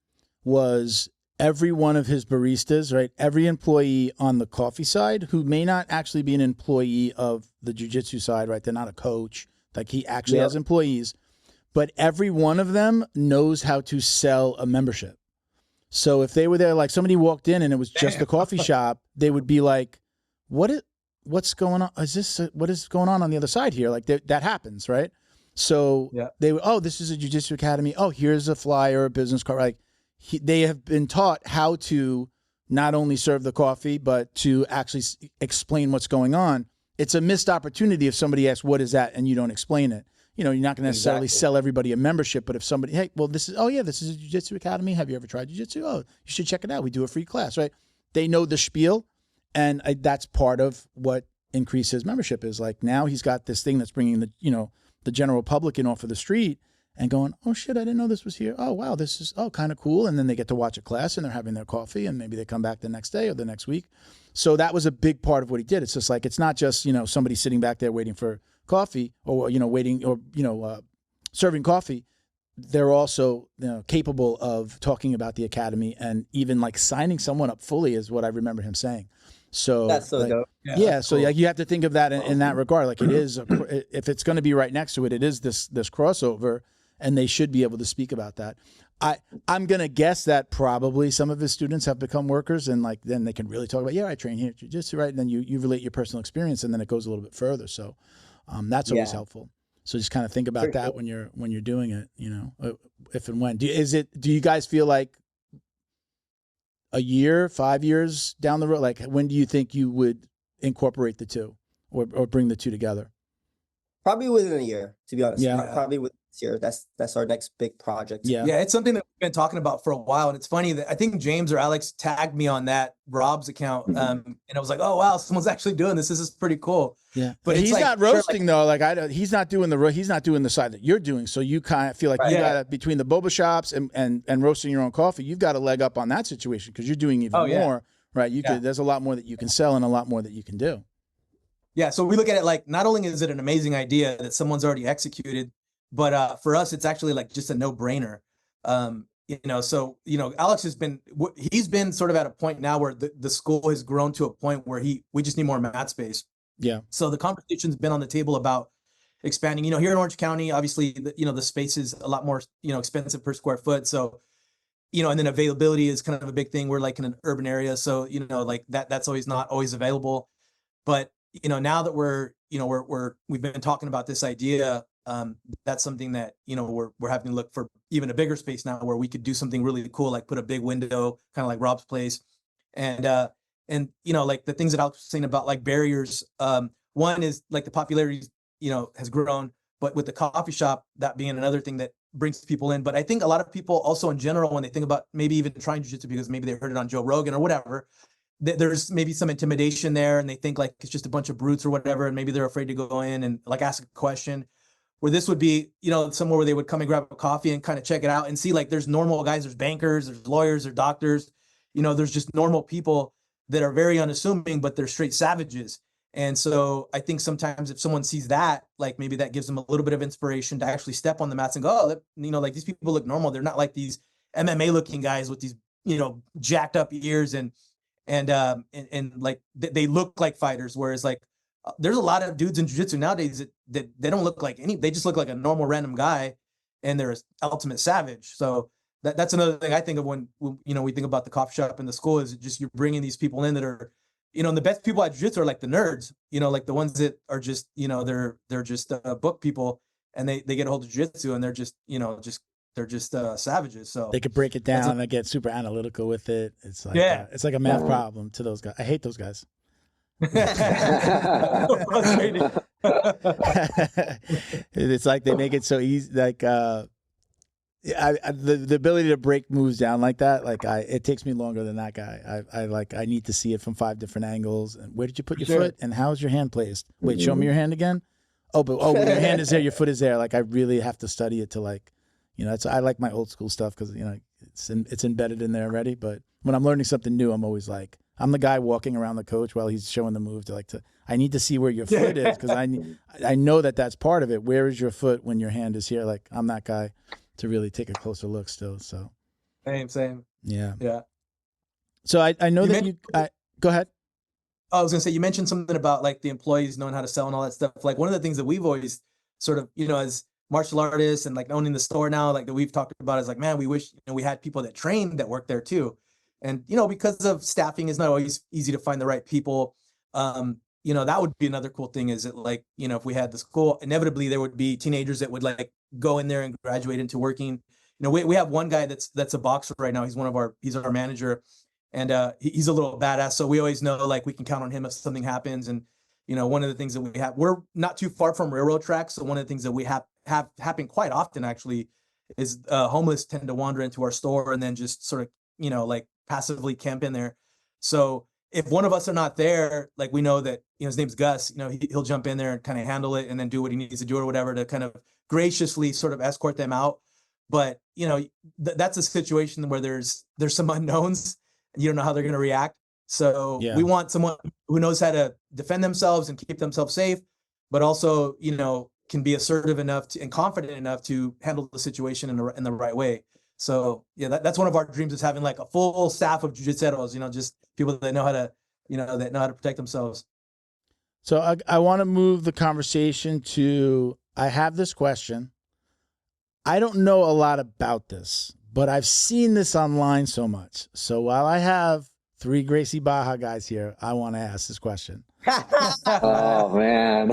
was every one of his baristas, right? Every employee on the coffee side who may not actually be an employee of the jiu-jitsu side, right? They're not a coach. Like he actually has employees, but every one of them knows how to sell a membership. So if they were there, like somebody walked in and it was just a coffee shop, they would be like, what's going on? What is going on the other side here? Like that happens, right? So they would, this is a jiu-jitsu academy. Oh, here's a flyer, a business card. Like they have been taught how to not only serve the coffee, but to actually explain what's going on. It's a missed opportunity if somebody asks, what is that? And you don't explain it. You know, you're not going to necessarily sell everybody a membership, but if somebody, hey, well, this is a jiu-jitsu academy. Have you ever tried jiu-jitsu? Oh, you should check it out. We do a free class, right? They know the spiel, and that's part of what increases membership is. Like now he's got this thing that's bringing the general public in off of the street and going, oh shit, I didn't know this was here. Oh wow, this is kind of cool. And then they get to watch a class and they're having their coffee and maybe they come back the next day or the next week. So that was a big part of what he did. It's just like, it's not just, somebody sitting back there waiting for coffee or, serving coffee. They're also capable of talking about the academy and even like signing someone up fully is what I remember him saying. So that's so dope. So cool. Like you have to think of that in that regard. Like it is, if it's going to be right next to it, it is this crossover, and they should be able to speak about that. I'm going to guess that probably some of his students have become workers, and like then they can really talk about, I train here at jiu-jitsu, right? And then you relate your personal experience, and then it goes a little bit further. So that's always helpful. So just kind of think about that when you're doing it, if and when. Do you guys feel like a year, 5 years down the road, like when do you think you would incorporate the two or bring the two together? Probably within a year, to be honest. Yeah. Probably within this year. That's our next big project. Yeah, it's something that we've been talking about for a while. And it's funny that I think James or Alex tagged me on that Rob's account. And I was like, oh wow, someone's actually doing this. This is pretty cool. Yeah. But he's like, not roasting though. He's not doing the side that you're doing. So you kind of feel like you got between the boba shops and roasting your own coffee, you've got a leg up on that situation because you're doing even more, right? There's a lot more that you can sell and a lot more that you can do. Yeah. So we look at it like, not only is it an amazing idea that someone's already executed, but for us, it's actually like just a no-brainer. Alex he's been sort of at a point now where the school has grown to a point where we just need more mat space. Yeah. So the conversation's been on the table about expanding, here in Orange County, obviously, the space is a lot more, expensive per square foot. So, and then availability is kind of a big thing. We're like in an urban area. So, that's always not always available. But, now that we've been talking about this idea, that's something that, we're having to look for even a bigger space now where we could do something really cool, like put a big window, kind of like Rob's place. And like the things that I was saying about like barriers, one is like the popularity, has grown, but with the coffee shop, that being another thing that brings people in. But I think a lot of people also in general, when they think about maybe even trying jiu-jitsu because maybe they heard it on Joe Rogan or whatever, there's maybe some intimidation there and they think like it's just a bunch of brutes or whatever. And maybe they're afraid to go in and like ask a question. Where this would be, somewhere where they would come and grab a coffee and kind of check it out and see like there's normal guys, there's bankers, there's lawyers, there's doctors, there's just normal people that are very unassuming, but they're straight savages. And so I think sometimes if someone sees that, like maybe that gives them a little bit of inspiration to actually step on the mats and go, like these people look normal. They're not like these MMA looking guys with these, jacked up ears and like they look like fighters. Whereas like, there's a lot of dudes in jiu-jitsu nowadays that they don't look like they just look like a normal random guy. and they're ultimate savage. So that's another thing I think of when we think about the coffee shop and the school, is just you're bringing these people in that are, and the best people at jiu-jitsu are like the nerds, like the ones that are just, they're just book people, and they get a hold of jiu-jitsu, and they're just, they're just savages. So they could break it down and they get super analytical with it. It's like it's like a math problem to those guys. I hate those guys. It's like they make it so easy. Like the ability to break moves down like that. Like it takes me longer than that guy. I need to see it from 5 different angles. And where did you put your foot? And how's your hand placed? Wait, show me your hand again. When your hand is there, your foot is there. Like I really have to study it to like, I like my old school stuff because it's embedded in there already. But when I'm learning something new, I'm always like, I'm the guy walking around the coach while he's showing the move I need to see where your foot is, because I know that's part of it. Where is your foot when your hand is here? Like I'm that guy to really take a closer look still. So same. Yeah. So I know go ahead. I was gonna say, you mentioned something about like the employees knowing how to sell and all that stuff. Like one of the things that we've always sort of, as martial artists and like owning the store now, like that we've talked about is like, man, we wish we had people that trained that work there too. And, because of staffing is not always easy to find the right people. That would be another cool thing, is that like, if we had the school, inevitably there would be teenagers that would like go in there and graduate into working. We have one guy that's a boxer right now. He's our manager, and he's a little badass. So we always know like we can count on him if something happens. And, one of the things that we're not too far from railroad tracks. So one of the things that we have happen quite often actually is homeless tend to wander into our store and then just sort of, like passively camp in there. So if one of us are not there, like we know that, his name's Gus, he'll jump in there and kind of handle it and then do what he needs to do or whatever to kind of graciously sort of escort them out. But, that's a situation where there's some unknowns and you don't know how they're going to react. So we want someone who knows how to defend themselves and keep themselves safe, but also, can be assertive enough and confident enough to handle the situation in the right way. So that's one of our dreams, is having like a full staff of jiu-jitseros, just people that know how to, that know how to protect themselves. So I want to move the conversation to, I have this question. I don't know a lot about this, but I've seen this online so much. So while I have 3 Gracie Barra guys here, I want to ask this question. Oh man.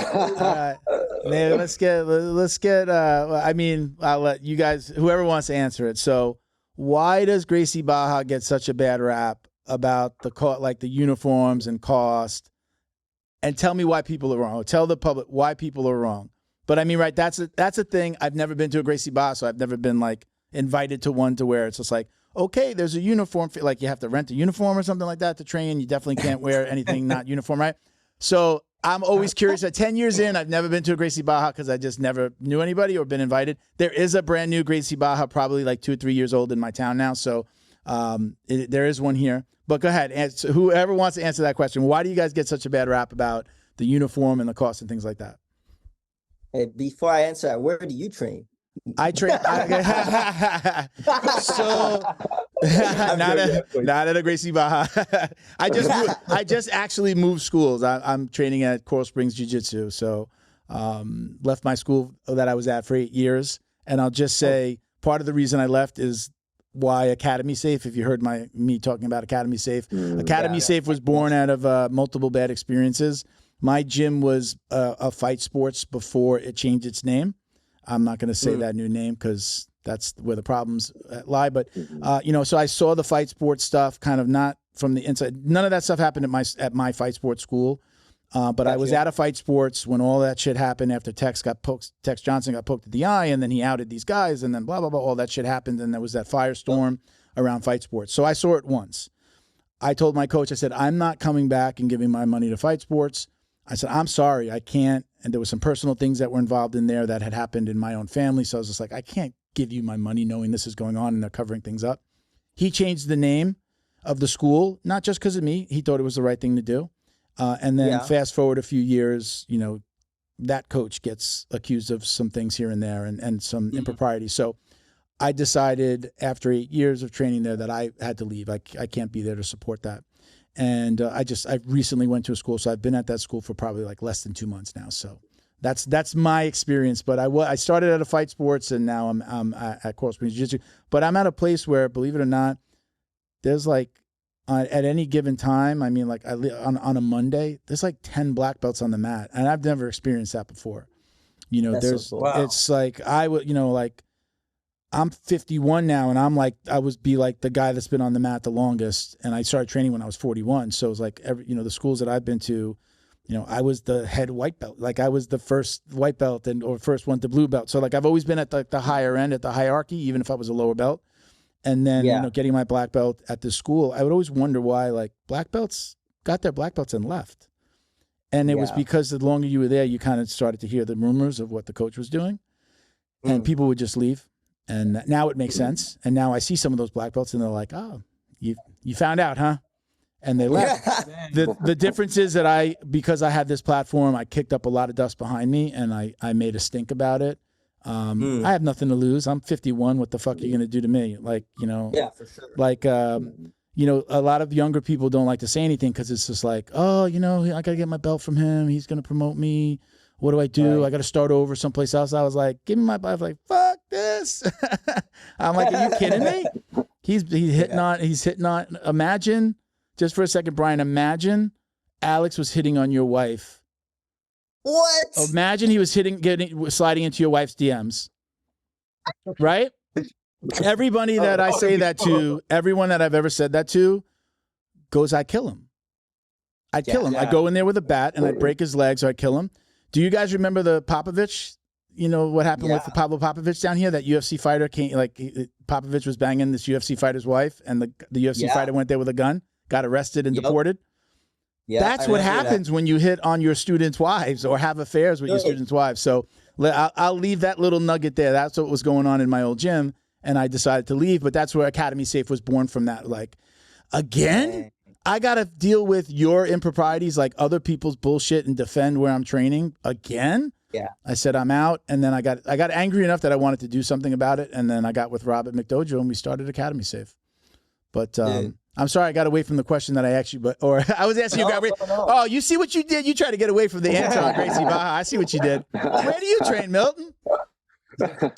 Man, let's get I'll let you guys, whoever wants to answer it. So why does Gracie Barra get such a bad rap about the uniforms and cost? And tell me why people are wrong. Or tell the public why people are wrong. But I mean, right, that's a thing. I've never been to a Gracie Barra, so I've never been like invited to one to where it's just like, okay, there's a uniform, like you have to rent a uniform or something like that to train. You definitely can't wear anything not uniform, right? So I'm always curious. At 10 years in, I've never been to a Gracie Barra because I just never knew anybody or been invited. There is a brand new Gracie Barra, probably like 2 or 3 years old in my town now. So there is one here. But go ahead. Answer, whoever wants to answer that question. Why do you guys get such a bad rap about the uniform and the cost and things like that? Hey, before I answer that, where do you train? I train. So not at a Gracie Barra. I just actually moved schools. I'm training at Coral Springs Jiu-Jitsu. So left my school that I was at for 8 years. And I'll just say part of the reason I left is why Academy Safe. If you heard me talking about Academy Safe, Academy Safe was born out of multiple bad experiences. My gym was a fight sports before it changed its name. I'm not going to say that new name because that's where the problems lie. But, so I saw the fight sports stuff kind of not from the inside. None of that stuff happened at my fight sports school. But I was at a fight sports when all that shit happened after Tex Johnson got poked at the eye, and then he outed these guys, and then blah, blah, blah, all that shit happened. And there was that firestorm around fight sports. So I saw it once. I told my coach, I said, I'm not coming back and giving my money to fight sports. I said, I'm sorry, I can't. And there was some personal things that were involved in there that had happened in my own family. So I was just like, I can't give you my money knowing this is going on and they're covering things up. He changed the name of the school, not just because of me. He thought it was the right thing to do. And then fast forward a few years, that coach gets accused of some things here and there and some impropriety. So I decided after 8 years of training there that I had to leave. I can't be there to support that. And I recently went to a school, so I've been at that school for probably like less than 2 months now. So That's my experience. But I started at a fight sports, and now I'm at Coral Springs Jiu-Jitsu. But I'm at a place where, believe it or not, there's like at any given time. I mean, like on a Monday, there's like 10 black belts on the mat, and I've never experienced that before. You know, That's there's so cool. it's like I would, you know, like I'm 51 now, and I'm like I was be like the guy that's been on the mat the longest, and I started training when I was 41. So it's like the schools that I've been to. You know, I was the head white belt. Like I was the first white belt or first one to blue belt. So like I've always been at the higher end at the hierarchy, even if I was a lower belt. And then, you know, getting my black belt at this school, I would always wonder why like black belts got their black belts and left. And it was because the longer you were there, you kind of started to hear the rumors of what the coach was doing. And people would just leave. And now it makes sense. And now I see some of those black belts and they're like, oh, you found out, huh? And they left. The difference is that because I had this platform, I kicked up a lot of dust behind me, and I made a stink about it. I have nothing to lose. I'm 51. What the fuck are you gonna do to me? Like, you know. Yeah, for sure. Like, you know, a lot of younger people don't like to say anything because it's just like, oh, you know, I gotta get my belt from him. He's gonna promote me. What do I do? Right. I gotta start over someplace else. I was like, give me my belt. Like, fuck this. I'm like, are you kidding me? He's hitting on. Imagine. Just for a second, Bryan, imagine Alex was hitting on your wife. What? Imagine he was sliding into your wife's DMs. Right? Everybody that I say that to, everyone that I've ever said that to, goes, I kill him. I'd kill him. Yeah. I go in there with a bat and I break his legs or I kill him. Do you guys remember the Popovich? You know what happened with Pablo Popovich down here? That UFC fighter came, like Popovich was banging this UFC fighter's wife, and the UFC fighter went there with a gun. Got arrested and deported. Yeah, that's what happens when you hit on your students' wives or have affairs with your students' wives. So I'll leave that little nugget there. That's what was going on in my old gym, and I decided to leave. But that's where Academy Safe was born from. That, like, again, I got to deal with your improprieties, like other people's bullshit, and defend where I'm training again. Yeah, I said I'm out, and then I got angry enough that I wanted to do something about it, and then I got with Rob at McDojo, and we started Academy Safe. But I'm sorry I got away from the question that I actually, I was asking you. Oh, you see what you did? You tried to get away from the answer on Gracie Barra. I see what you did. Where do you train, Milton?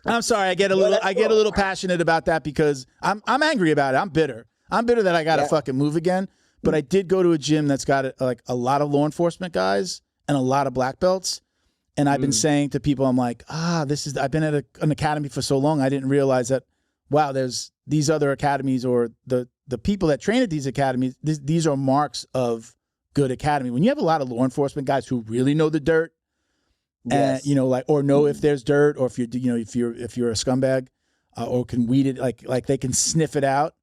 I'm sorry. I get a little passionate about that because I'm angry about it. I'm bitter. I'm bitter that I got to fucking move again. But I did go to a gym that's got like a lot of law enforcement guys and a lot of black belts. And I've been saying to people, I'm like, I've been at an academy for so long. I didn't realize that, wow, there's these other academies or the people that train at these academies, these are marks of good academy. When you have a lot of law enforcement guys who really know the dirt, and you know, like, or know if there's dirt, or if you're, you know, if you're a scumbag, or can weed it, like they can sniff it out.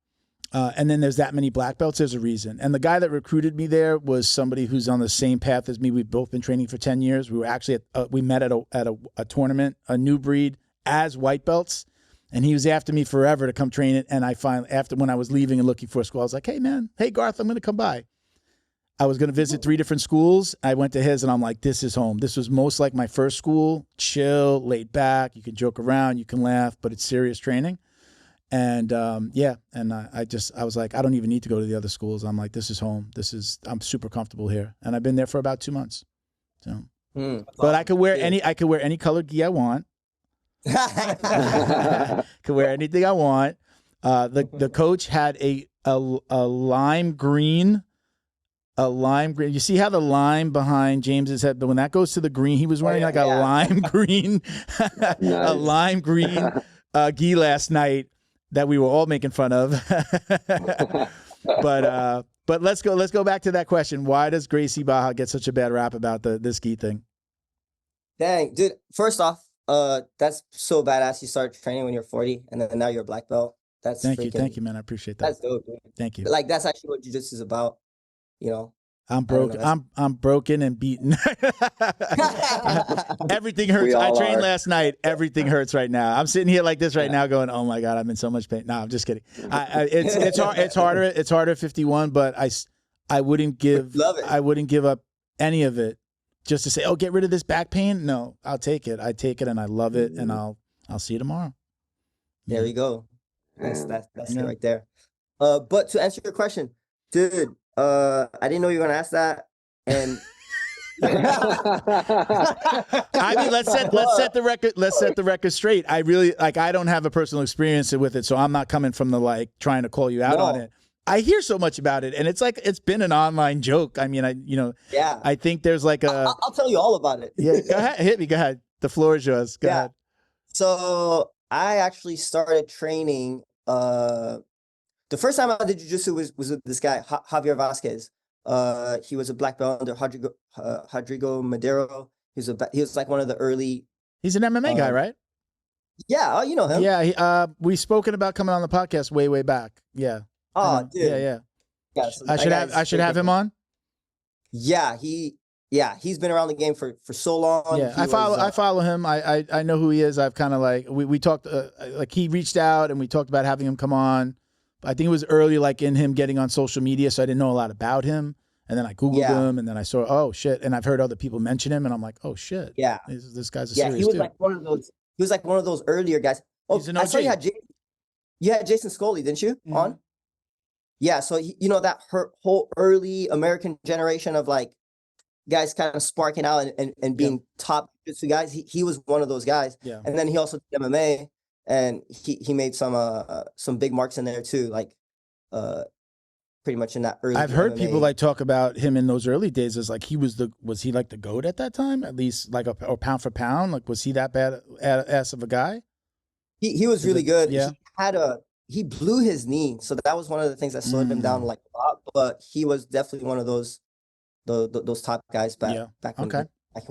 And then there's that many black belts. There's a reason. And the guy that recruited me there was somebody who's on the same path as me. We've both been training for 10 years. We were actually we met at a tournament, a new breed as white belts. And he was after me forever to come train it. And I finally, when I was leaving and looking for a school, I was like, hey, man, hey, Garth, I'm going to come by. I was going to visit 3 different schools. I went to his, and I'm like, this is home. This was most like my first school. Chill, laid back. You can joke around. You can laugh, but it's serious training. And, and I was like, I don't even need to go to the other schools. I'm like, this is home. I'm super comfortable here. And I've been there for about 2 months. So, but I could wear any colored gi I want. Could wear anything I want. The coach had a lime green. You see how the lime behind James's head, but when that goes to the green, he was wearing a lime green, a lime green gi last night that we were all making fun of. But let's go back to that question. Why does Gracie Barra get such a bad rap about this gi thing? Dang, dude. First off, that's so badass. You start training when you're 40, and then now you're a black belt. Thank you, man. I appreciate that. That's dope, dude. Thank you. Like, that's actually what jiu-jitsu is about. You know, I'm broken. I'm broken and beaten. Everything hurts. I trained last night. Everything hurts right now. I'm sitting here like this right now, going, "Oh my god, I'm in so much pain." No, I'm just kidding. It's hard. It's harder. It's harder at 51, but I wouldn't give up any of it just to say, "Oh, get rid of this back pain." No, I'll take it. I take it and I love it, and I'll see you tomorrow. There you go. That's it right there. But to answer your question, dude. I didn't know you were gonna ask that, and I mean, let's set the record straight. I really I don't have a personal experience with it, so I'm not coming from the like trying to call you out on it. I hear so much about it, and it's like it's been an online joke. I mean, I think there's like a. I'll tell you all about it. Yeah, go ahead, hit me. Go ahead. The floor is yours. Go ahead. So I actually started training. The first time I did jiu-jitsu was with this guy, Javier Vasquez. He was a black belt under Rodrigo Madero. He was like one of the early. He's an MMA guy, right? Yeah, you know him. Yeah, we've spoken about coming on the podcast way back. Yeah. Oh, dude. Yeah. So I should have him on. Yeah, he's been around the game for so long. Yeah, I follow him. I know who he is. I've kind of like we talked like he reached out and we talked about having him come on. I think it was early, like in him getting on social media, so I didn't know a lot about him. And then I Googled him, and then I saw, oh shit, and I've heard other people mention him, and I'm like, oh shit, yeah, this guy's a serious he was dude. like one of those. He was like one of those earlier guys. Oh, I saw you had Jason Scully, didn't you? Mm-hmm. On. Yeah, so that whole early American generation of like guys kind of sparking out and being top jiu-jitsu guys. He was one of those guys. Yeah, and then he also did MMA. And he made some big marks in there too, like pretty much in that early. I've heard people like talk about him in those early days as like was he like the GOAT at that time? At least like or pound for pound, like was he that bad ass of a guy? He was really good. Yeah, he blew his knee, so that was one of the things that slowed him down like a lot. But he was definitely one of those top guys back when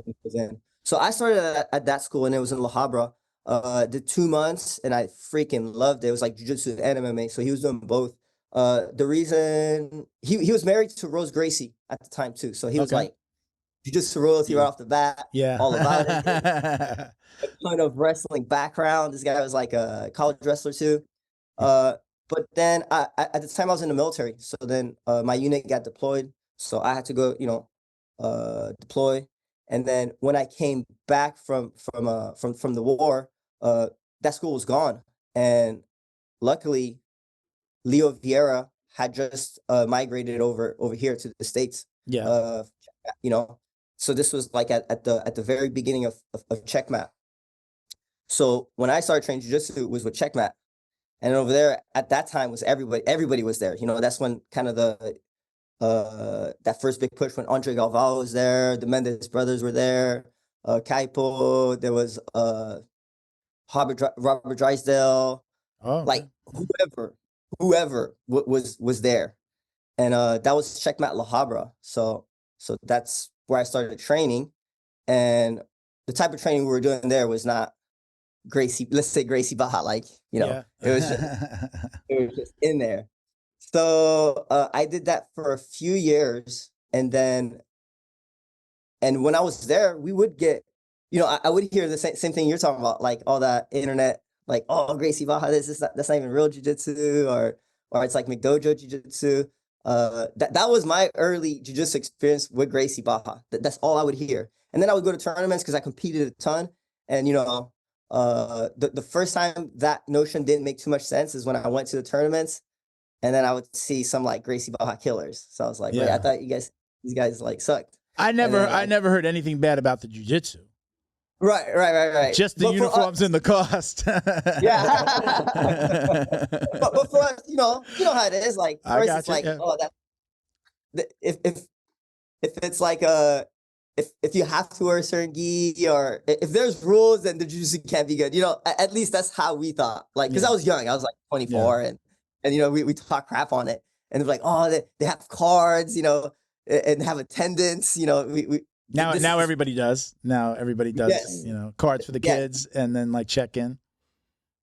he was in. So I started at that school, and it was in La Habra. Did 2 months, and I freaking loved it. It was like jiu-jitsu and MMA, so he was doing both. The reason he was married to Rose Gracie at the time too, so he was like jiu-jitsu royalty right off the bat. Yeah, all about it. A kind of wrestling background. This guy was like a college wrestler too. But then at the time I was in the military, so then my unit got deployed, so I had to go, deploy. And then when I came back from the war, that school was gone. And luckily, Leo Vieira had just migrated over here to the States. Yeah. So this was like at the very beginning of Checkmat. So when I started training jiu-jitsu, it was with Checkmat. And over there at that time was everybody was there. That's when kind of that first big push when Andre Galvao was there, the Mendes brothers were there, Kaipo, there was Robert Drysdale, whoever was there. And that was Checkmat La Habra. So that's where I started training. And the type of training we were doing there was not Gracie Barra, it was just in there. So I did that for a few years, and when I was there, we would get, I would hear the same thing you're talking about, like all that internet, like, oh, Gracie Barra, that's not even real jiu-jitsu, or it's like McDojo jiu-jitsu. That was my early jiu-jitsu experience with Gracie Barra. That's all I would hear. And then I would go to tournaments because I competed a ton, and the first time that notion didn't make too much sense is when I went to the tournaments. And then I would see some like Gracie Barra killers. So I was like, wait, I thought these guys like sucked. I never heard anything bad about the jiu-jitsu. Right. Just the uniforms and the cost. Yeah. but for us, you know how it is. Like, for us, it's like, if it's like if you have to wear a certain gi, or if there's rules, then the jiu-jitsu can't be good. At least that's how we thought. Like, because I was young, I was like 24, and we talk crap on it, and they're like, oh, they have cards, and have attendance, Now everybody does. Now everybody does, yes. Cards for the kids, and then like check in.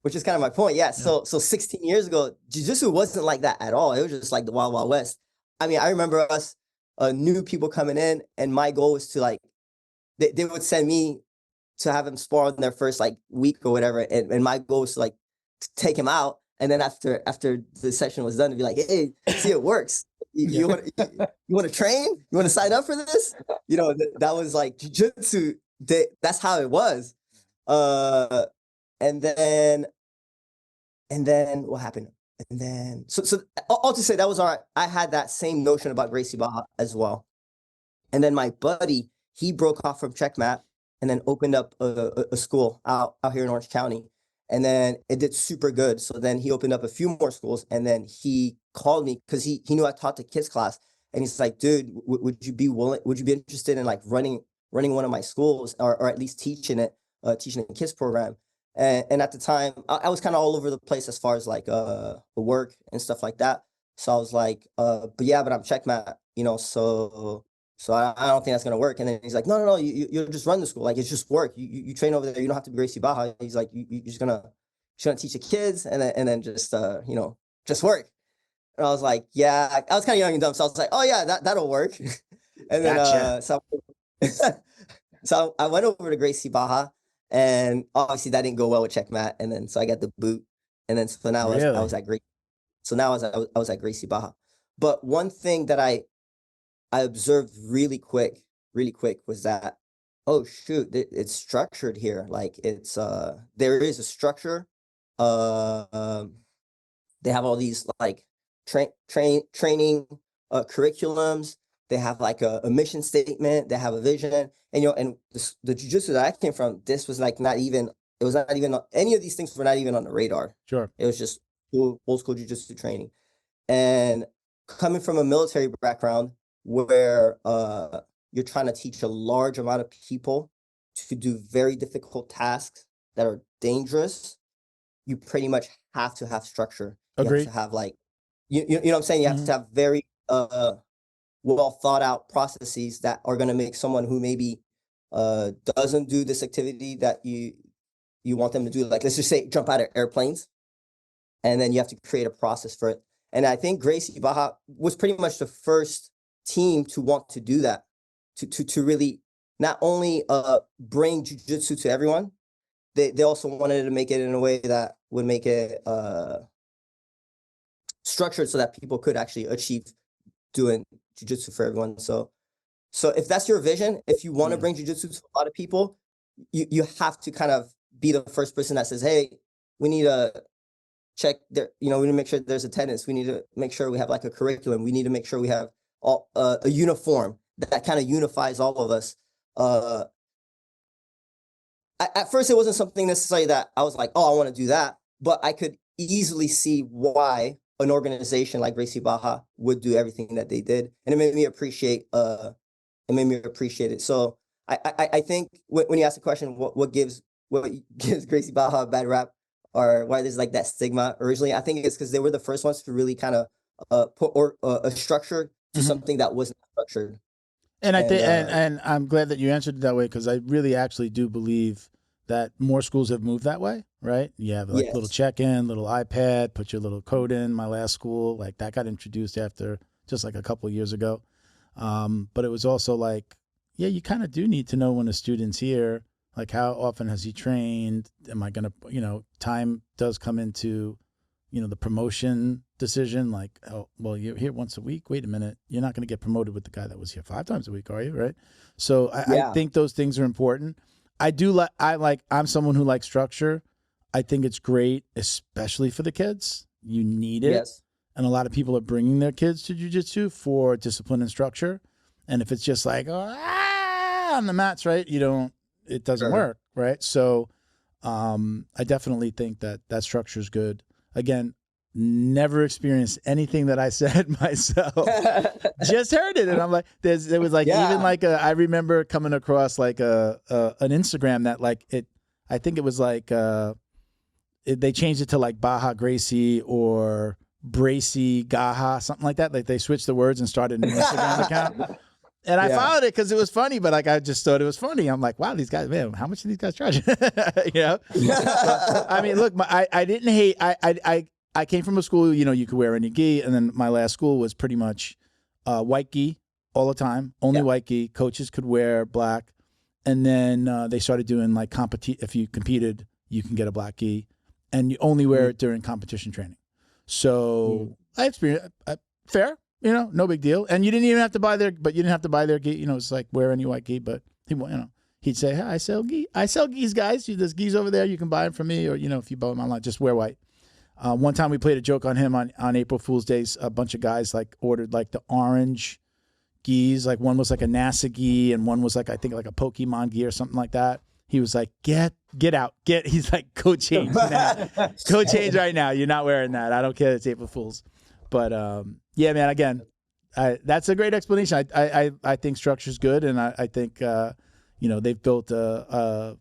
Which is kind of my point. Yeah. So 16 years ago, jiu-jitsu wasn't like that at all. It was just like the Wild Wild West. I mean, I remember us new people coming in, and my goal was to like, they would send me to have them spar in their first like week or whatever. And my goal was to like take him out. And then after the session was done, to be like, hey, see, it works. You want to train? You want to sign up for this? That was like jiu-jitsu. That's how it was. And then what happened? And then so all to say, that was all right. I had that same notion about Gracie Barra as well. And then my buddy, he broke off from Checkmat and then opened up a school out here in Orange County. And then it did super good. So then he opened up a few more schools, and then he called me because he knew I taught the kids class. And he's like, dude, would you be interested in like running one of my schools, or at least teaching a kids program? And at the time, I was kind of all over the place as far as like the work and stuff like that. So I was like, but I'm Checkmat, so I don't think that's gonna work. And then he's like, no, you'll just run the school. Like, it's just work. You train over there. You don't have to be Gracie Barra. He's like, you're just gonna teach the kids and then just just work. And I was like, yeah. I was kind of young and dumb, so I was like, oh yeah, that'll work. And then Gotcha. so I went over to Gracie Barra, and obviously that didn't go well with Checkmat. And then so I got the boot, and then so now I was at Gracie. So now I was at Gracie Barra. But one thing that I observed really quick was that, oh shoot, it's structured here. Like, it's there is a structure. They have all these like training curriculums. They have like a mission statement. They have a vision, and the jiu-jitsu that I came from, this was like not even any of these things were not even on the radar. Sure. It was just old school jiu-jitsu training. And coming from a military background, where you're trying to teach a large amount of people to do very difficult tasks that are dangerous, you pretty much have to have structure. Agreed. You have to have like, you know what I'm saying? You have to have very well thought out processes that are going to make someone who maybe doesn't do this activity that you want them to do, like let's just say jump out of airplanes, and then you have to create a process for it. And I think Gracie Barra was pretty much the first team to want to do that, to really not only bring jiu-jitsu to everyone, they also wanted to make it in a way that would make it structured so that people could actually achieve doing jiu-jitsu for everyone. So if that's your vision, if you want to bring jiu-jitsu to a lot of people, you have to kind of be the first person that says, hey, we need to check there, we need to make sure there's attendance. We need to make sure we have like a curriculum. We need to make sure we have a uniform that kind of unifies all of us. At first, it wasn't something necessarily that I was like, oh, I want to do that. But I could easily see why an organization like Gracie Barra would do everything that they did. And it made me appreciate it. So I think when you ask the question, what gives Gracie Barra a bad rap, or why there's like that stigma originally, I think it's because they were the first ones to really kind of put a structure to something that wasn't structured. And I think, and I'm glad that you answered it that way, because I really actually do believe that more schools have moved that way, right? You have like little check-in, little iPad, put your little code in. My last school, like that got introduced after just like a couple of years ago. But it was also like, yeah, you kind of do need to know when a student's here, like how often has he trained? Am I going to, time does come into, the promotion decision, like, oh, well, you're here once a week. Wait a minute. You're not going to get promoted with the guy that was here 5 times a week, are you? Right. So I think those things are important. I'm someone who likes structure. I think it's great, especially for the kids. You need it. Yes. And a lot of people are bringing their kids to jiu-jitsu for discipline and structure. And if it's just like, on the mats, right, it doesn't work, right? So I definitely think that structure is good. Again, never experienced anything that I said myself. Just heard it, and I'm like, there was like even like I remember coming across like an Instagram that like it. I think it was like they changed it to like Baja Gracie or Bracy Gaha, something like that. Like they switched the words and started an Instagram account. And I followed it because it was funny, but like I just thought it was funny. I'm like, wow, these guys, man, how much are these guys charging? So, I mean, look, I didn't hate. I came from a school, you could wear any gi, and then my last school was pretty much white gi all the time, only white gi. Coaches could wear black, and then they started doing like if you competed, you can get a black gi, and you only wear it during competition training. So I experienced fair. No big deal. And you didn't even have to buy their gi. It's like wear any white gi. But he'd say, hey, I sell gis, guys. There's gis over there. You can buy them from me, or if you buy them online, just wear white. One time we played a joke on him on April Fool's Days. A bunch of guys like ordered like the orange gis. Like one was like a NASA gi and one was like, I think like a Pokemon gi or something like that. He was like, get out. He's like, go change now. Go change right now. You're not wearing that. I don't care. It's April Fool's. But yeah, man, again, that's a great explanation. I think structure's good. And I think, they've built a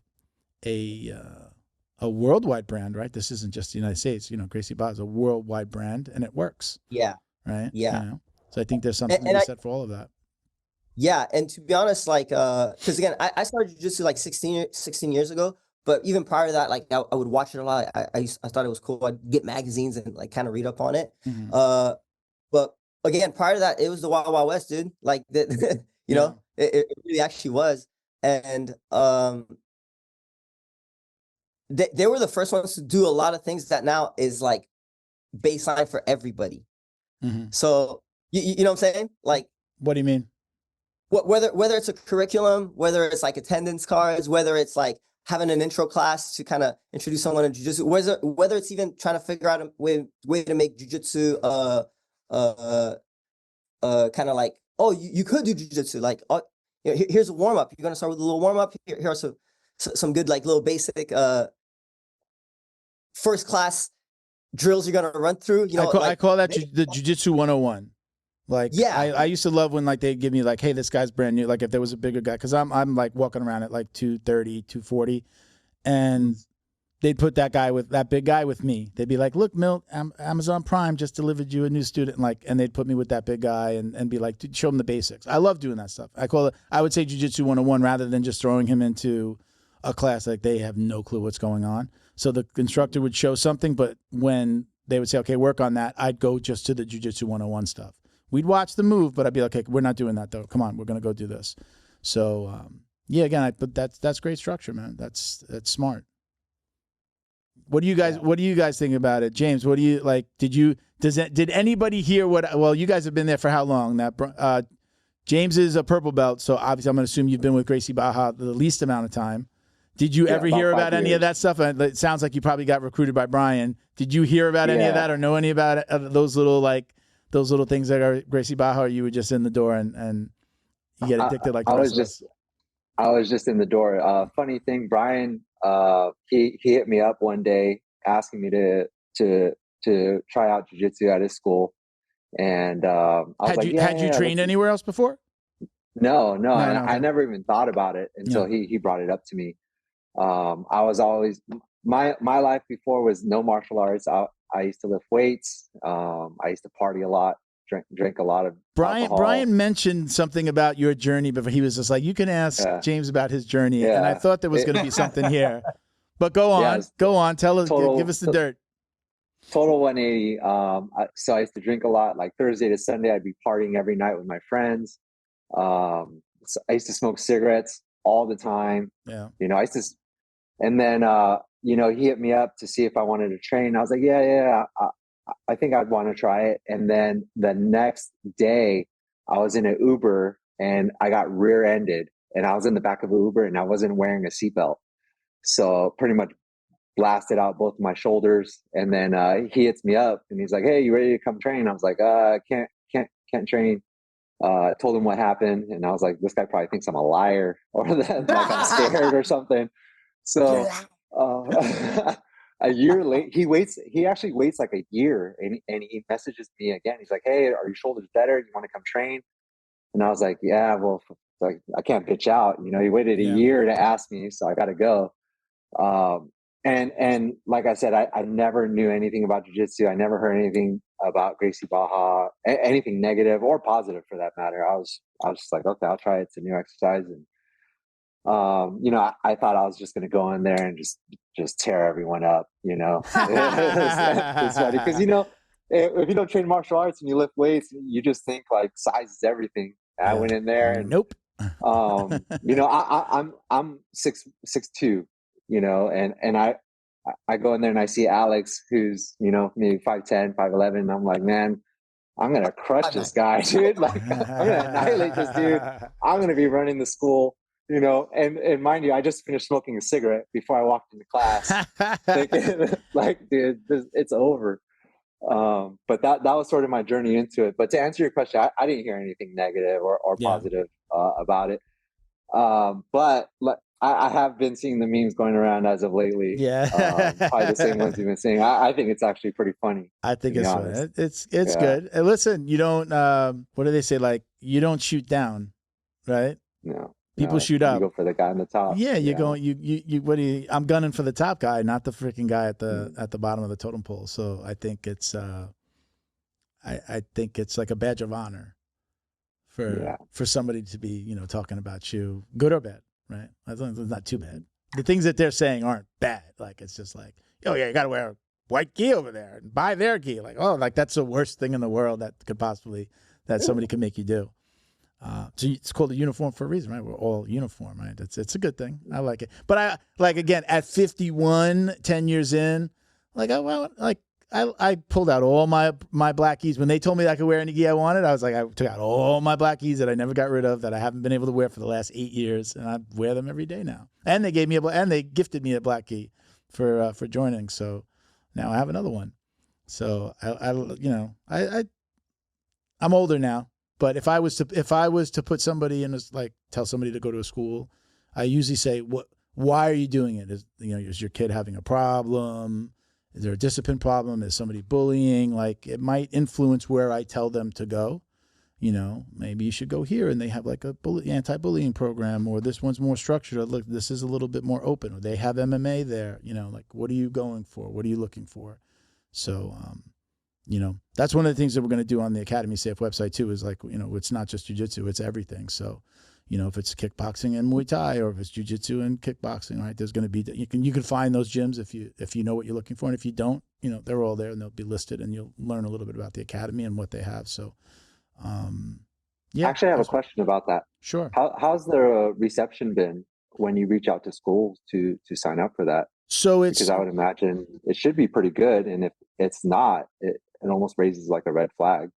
worldwide brand, right? This isn't just the United States. Gracie Barra is a worldwide brand and it works. Yeah. Right. Yeah. So I think there's something to be said for all of that. Yeah, and to be honest, like, because again, I started jiu-jitsu like 16 years ago, but even prior to that, like, I would watch it a lot. I thought it was cool. I'd get magazines and like kind of read up on it. Mm-hmm. But again, prior to that, it was the Wild Wild West, dude. Like that, it really actually was. And they were the first ones to do a lot of things that now is like baseline for everybody. Mm-hmm. So you know what I'm saying? Like, what do you mean? Whether it's a curriculum, whether it's like attendance cards, whether it's like having an intro class to kind of introduce someone to jiu-jitsu, whether it's even trying to figure out a way to make jiu-jitsu kind of like, oh, you could do jiu-jitsu, like, oh, here's a warm-up. You're gonna start with a little warm-up. Here are some good like little basic first class drills you're gonna run through. I call that the jiu-jitsu 101. Like, yeah, I used to love when like they give me like, hey, this guy's brand new. Like if there was a bigger guy, because I'm like walking around at like 230, 240, and they'd put that big guy with me. They'd be like, look, Milt, Amazon Prime just delivered you a new student, and they'd put me with that big guy and be like, dude, show him the basics. I love doing that stuff. I would say Jiu-Jitsu 101 rather than just throwing him into a class like they have no clue what's going on. So the instructor would show something, but when they would say, okay, work on that, I'd go just to the Jiu-Jitsu 101 stuff. We'd watch the move, but I'd be like, okay, we're not doing that though. Come on, we're gonna go do this. So yeah, again, but that's great structure, man. That's smart. What do you guys think about it, James? What do you like? Did anybody hear what? Well, you guys have been there for how long? That James is a purple belt, so obviously I'm gonna assume you've been with Gracie Barra the least amount of time. Did you ever hear about any of that stuff? It sounds like you probably got recruited by Bryan. Did you hear about any of that or know any about it, those little things that are Gracie Barra, or you were just in the door and you get addicted like the rest of us? I was just in the door. Funny thing, Bryan, he hit me up one day asking me to try out jiu-jitsu at his school, and I was like, had you trained anywhere else before? No. I never even thought about it until he brought it up to me. I was always my life before was no martial arts. I used to lift weights. I used to party a lot, drink a lot of alcohol. Bryan mentioned something about your journey before. He was just like, you can ask James about his journey. And I thought there was going to be something here. But go on. Tell us, give us the dirt. Total 180. So I used to drink a lot. Like Thursday to Sunday, I'd be partying every night with my friends. So I used to smoke cigarettes all the time. Yeah. I used to, and then, he hit me up to see if I wanted to train. I was like, I think I'd want to try it. And then the next day I was in an Uber and I got rear-ended and I was in the back of an Uber and I wasn't wearing a seatbelt. So pretty much blasted out both of my shoulders. And then he hits me up and he's like, hey, you ready to come train? I was like, can't train. Told him what happened. And I was like, this guy probably thinks I'm a liar or that like I'm scared or something. So a year late, he actually waits like a year and he messages me again. He's like, hey, are your shoulders better? You want to come train? And I was like, yeah, well, like I can't bitch out. He waited a year to ask me, so I got to go. And like I said, I never knew anything about jiu-jitsu. I never heard anything about Gracie Barra, anything negative or positive for that matter. I was just like, okay, I'll try it. It's a new exercise. And I thought I was just going to go in there and just tear everyone up, it's funny because, if you don't train martial arts and you lift weights, you just think like size is everything. I went in there and nope. I'm 6'2", and I go in there and I see Alex, who's, maybe 5'10", 5'11", and I'm like, man, I'm going to crush this guy, dude. Like, I'm going to annihilate this dude. I'm going to be running the school. And mind you, I just finished smoking a cigarette before I walked into class, thinking like, dude, it's over. But that was sort of my journey into it. But to answer your question, I didn't hear anything negative or positive about it. But I have been seeing the memes going around as of lately. Yeah. Probably the same ones you've been seeing. I think it's actually pretty funny. I think to be it's honest. fun. It's good. And listen, you don't what do they say? Like, you don't shoot down, right? No. People shoot up. You go for the guy on the top. Yeah, you're going. You. What do you? I'm gunning for the top guy, not the freaking guy at the bottom of the totem pole. So I think it's I think it's like a badge of honor for somebody to be talking about you, good or bad, right? I think it's not too bad. The things that they're saying aren't bad. Like, it's just like, oh yeah, you got to wear white gi over there and buy their gi. Like, oh, like that's the worst thing in the world that somebody could make you do. So it's called a uniform for a reason, right? We're all uniform, right? It's a good thing. I like it. But I like, again, at 51, 10 years in, like I pulled out all my black gis. When they told me that I could wear any gi I wanted, I was like, I took out all my black gis that I never got rid of, that I haven't been able to wear for the last 8 years, and I wear them every day now. And they gifted me a black gi for joining. So now I have another one. So I'm older now. But if I was to put somebody in tell somebody to go to a school, I usually say, why are you doing it? Is your kid having a problem? Is there a discipline problem? Is somebody bullying? Like, it might influence where I tell them to go. Maybe you should go here, and they have like a anti-bullying program, or this one's more structured. Look, this is a little bit more open, or they have MMA there. Like, what are you going for? What are you looking for? So, that's one of the things that we're going to do on the Academy Safe website too, is like, it's not just jiu-jitsu, it's everything. So, if it's kickboxing and Muay Thai, or if it's jiu-jitsu and kickboxing, right, there's going to be, you can find those gyms if you know what you're looking for. And if you don't, they're all there, and they'll be listed, and you'll learn a little bit about the Academy and what they have. So, Actually, I have a question about that. Sure. How's the reception been when you reach out to schools to sign up for that? So because I would imagine it should be pretty good. And if it's not, it almost raises like a red flag.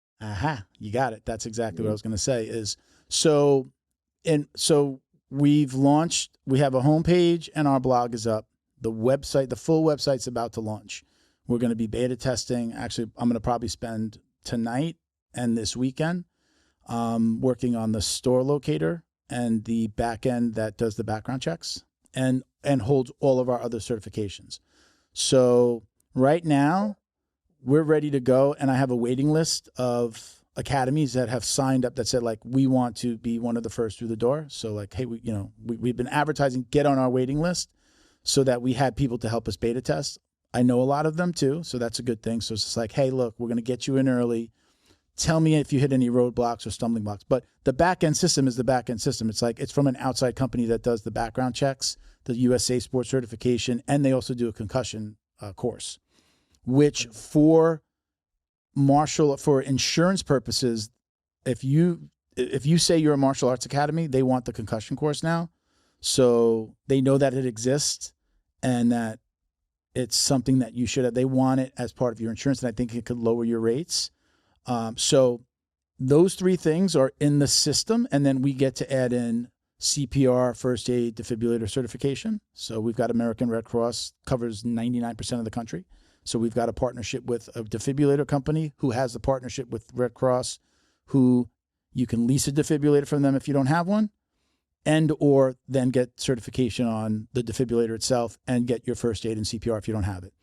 You got it. That's exactly what I was going to say so we've launched, we have a homepage, and our blog is up. The website, the full website's about to launch. We're going to be beta testing. Actually, I'm going to probably spend tonight and this weekend working on the store locator and the back end that does the background checks and holds all of our other certifications. So right now, we're ready to go, and I have a waiting list of academies that have signed up that said, like, we want to be one of the first through the door. So like, hey, we've been advertising, get on our waiting list, so that we had people to help us beta test. I know a lot of them too, so that's a good thing. So it's just like, hey, look, we're going to get you in early. Tell me if you hit any roadblocks or stumbling blocks. But the back end system is the back end system. It's like, it's from an outside company that does the background checks, the USA Sports certification, and they also do a concussion course, which for insurance purposes, if you say you're a martial arts academy, they want the concussion course now. So they know that it exists and that it's something that you should have. They want it as part of your insurance, and I think it could lower your rates. So those three things are in the system, and then we get to add in CPR, first aid, defibrillator certification. So we've got American Red Cross, covers 99% of the country. So we've got a partnership with a defibrillator company who has the partnership with Red Cross, who you can lease a defibrillator from them if you don't have one, and or then get certification on the defibrillator itself and get your first aid and CPR if you don't have it.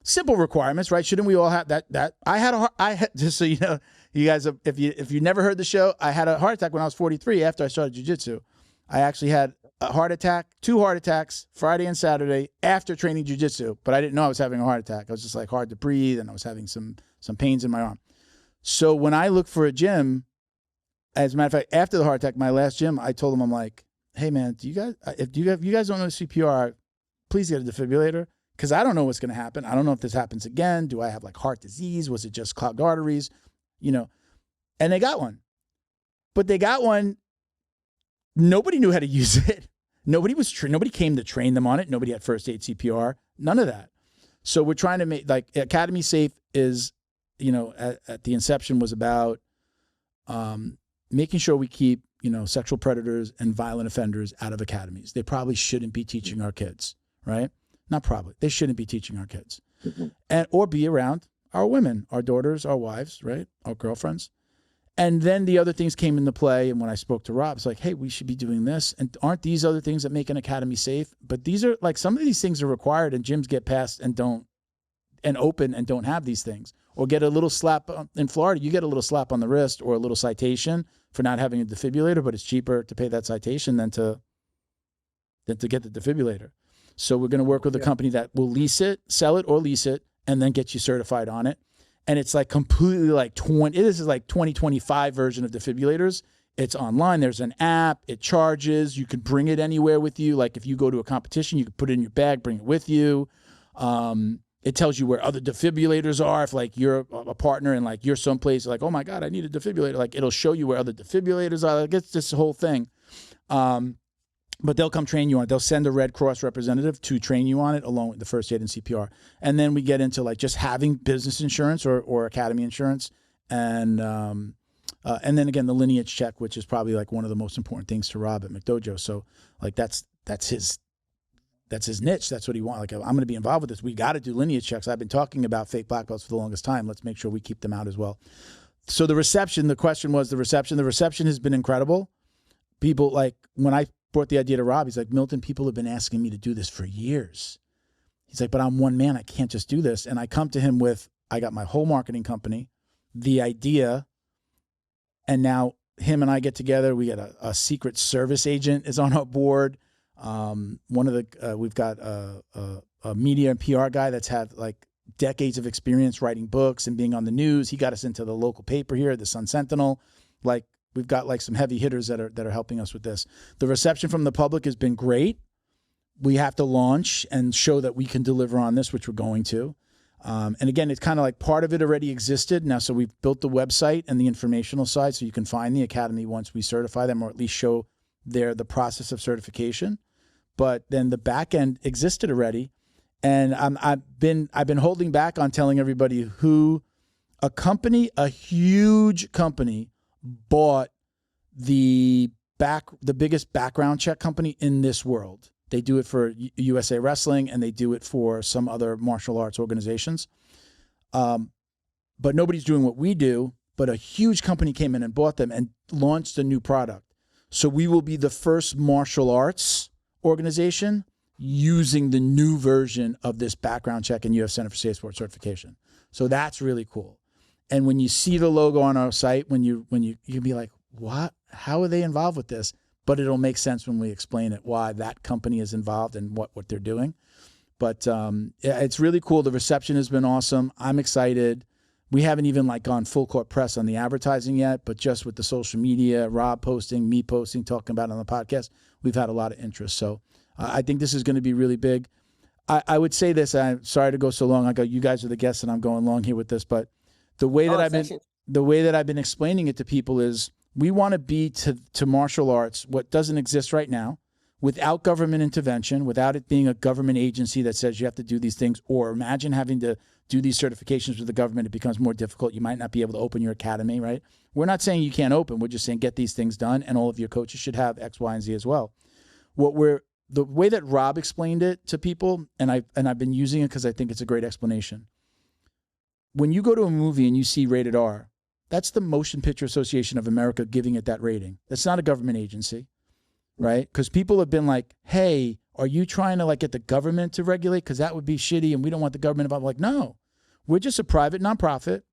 Simple requirements, right? Shouldn't we all have that? I had just so you know, you guys, if you never heard the show, I had a heart attack when I was 43 after I started jiu-jitsu. I actually had a heart attack, 2 heart attacks, Friday and Saturday after training jiu-jitsu, but I didn't know I was having a heart attack. I was just like hard to breathe, and I was having some pains in my arm. So when I look for a gym, as a matter of fact, after the heart attack, my last gym, I told them, I'm like, hey man, if you guys don't know CPR, please get a defibrillator, because I don't know what's going to happen. I don't know if this happens again. Do I have like heart disease? Was it just clogged arteries? And they got one, but they got one. Nobody knew how to use it. Nobody came to train them on it. Nobody had first aid, CPR, none of that. So we're trying to make, like, Academy Safe is, at the inception was about making sure we keep, sexual predators and violent offenders out of academies. They probably shouldn't be teaching our kids, right? Not probably. They shouldn't be teaching our kids, or be around our women, our daughters, our wives, right? Our girlfriends. And then the other things came into play. And when I spoke to Rob, it's like, hey, we should be doing this. And aren't these other things that make an academy safe? But these are like, some of these things are required and gyms get passed and open and don't have these things. Or get a little slap in Florida, you get a little slap on the wrist or a little citation for not having a defibrillator, but it's cheaper to pay that citation than to get the defibrillator. So we're going to work with a company that will lease it, sell it or lease it, and then get you certified on it. And it's like completely like this is like 2025 version of defibrillators. It's online. There's an app. It charges. You can bring it anywhere with you. Like if you go to a competition, you can put it in your bag, bring it with you. It tells you where other defibrillators are. If like you're a partner and like you're someplace like, oh my God, I need a defibrillator. Like it'll show you where other defibrillators are. Like it's this whole thing. But they'll come train you on it. They'll send a Red Cross representative to train you on it along with the first aid and CPR. And then we get into like just having business insurance or academy insurance. And then again, the lineage check, which is probably like one of the most important things to Rob at McDojo. So like that's his niche. That's what he wants. Like, I'm going to be involved with this. We got to do lineage checks. I've been talking about fake black belts for the longest time. Let's make sure we keep them out as well. So the reception, the question was the reception. The reception has been incredible. People like when I brought the idea to Rob, he's like, Milton, people have been asking me to do this for years. He's like, but I'm one man. I can't just do this. And I come to him with, I got my whole marketing company, the idea, and now him and I get together. We get a secret service agent is on our board. We've got a media and PR guy that's had like decades of experience writing books and being on the news. He got us into the local paper here, the Sun Sentinel. Like we've got like some heavy hitters that are helping us with this. The reception from the public has been great. We have to launch and show that we can deliver on this, which we're going to. And again, it's kind of like part of it already existed now. So we've built the website and the informational side so you can find the academy once we certify them or at least show the process of certification. But then the back end existed already. And I've been holding back on telling everybody who a huge company bought the biggest background check company in this world. They do it for USA Wrestling and they do it for some other martial arts organizations. But nobody's doing what we do, but a huge company came in and bought them and launched a new product. So we will be the first martial arts organization using the new version of this background check and U.S. Center for Safe Sport certification. So that's really cool. And when you see the logo on our site, you can be like, what? How are they involved with this? But it'll make sense when we explain it, why that company is involved and what they're doing. But it's really cool. The reception has been awesome. I'm excited. We haven't even like gone full court press on the advertising yet, but just with the social media, Rob posting, me posting, talking about it on the podcast, we've had a lot of interest. So I think this is going to be really big. I would say this, I'm sorry to go so long. You guys are the guests and I'm going long here with this, but the way that I've been explaining it to people is we want to be to martial arts what doesn't exist right now without government intervention, without it being a government agency that says you have to do these things, or imagine having to do these certifications with the government. It becomes more difficult. You might not be able to open your academy, right? We're not saying you can't open. We're just saying get these things done, and all of your coaches should have X, Y, and Z as well. The way that Rob explained it to people, and I've been using it because I think it's a great explanation. When you go to a movie and you see rated R, that's the Motion Picture Association of America giving it that rating. That's not a government agency, right? Because people have been like, hey, are you trying to like get the government to regulate? Because that would be shitty and we don't want the government involved. Like, no, we're just a private nonprofit.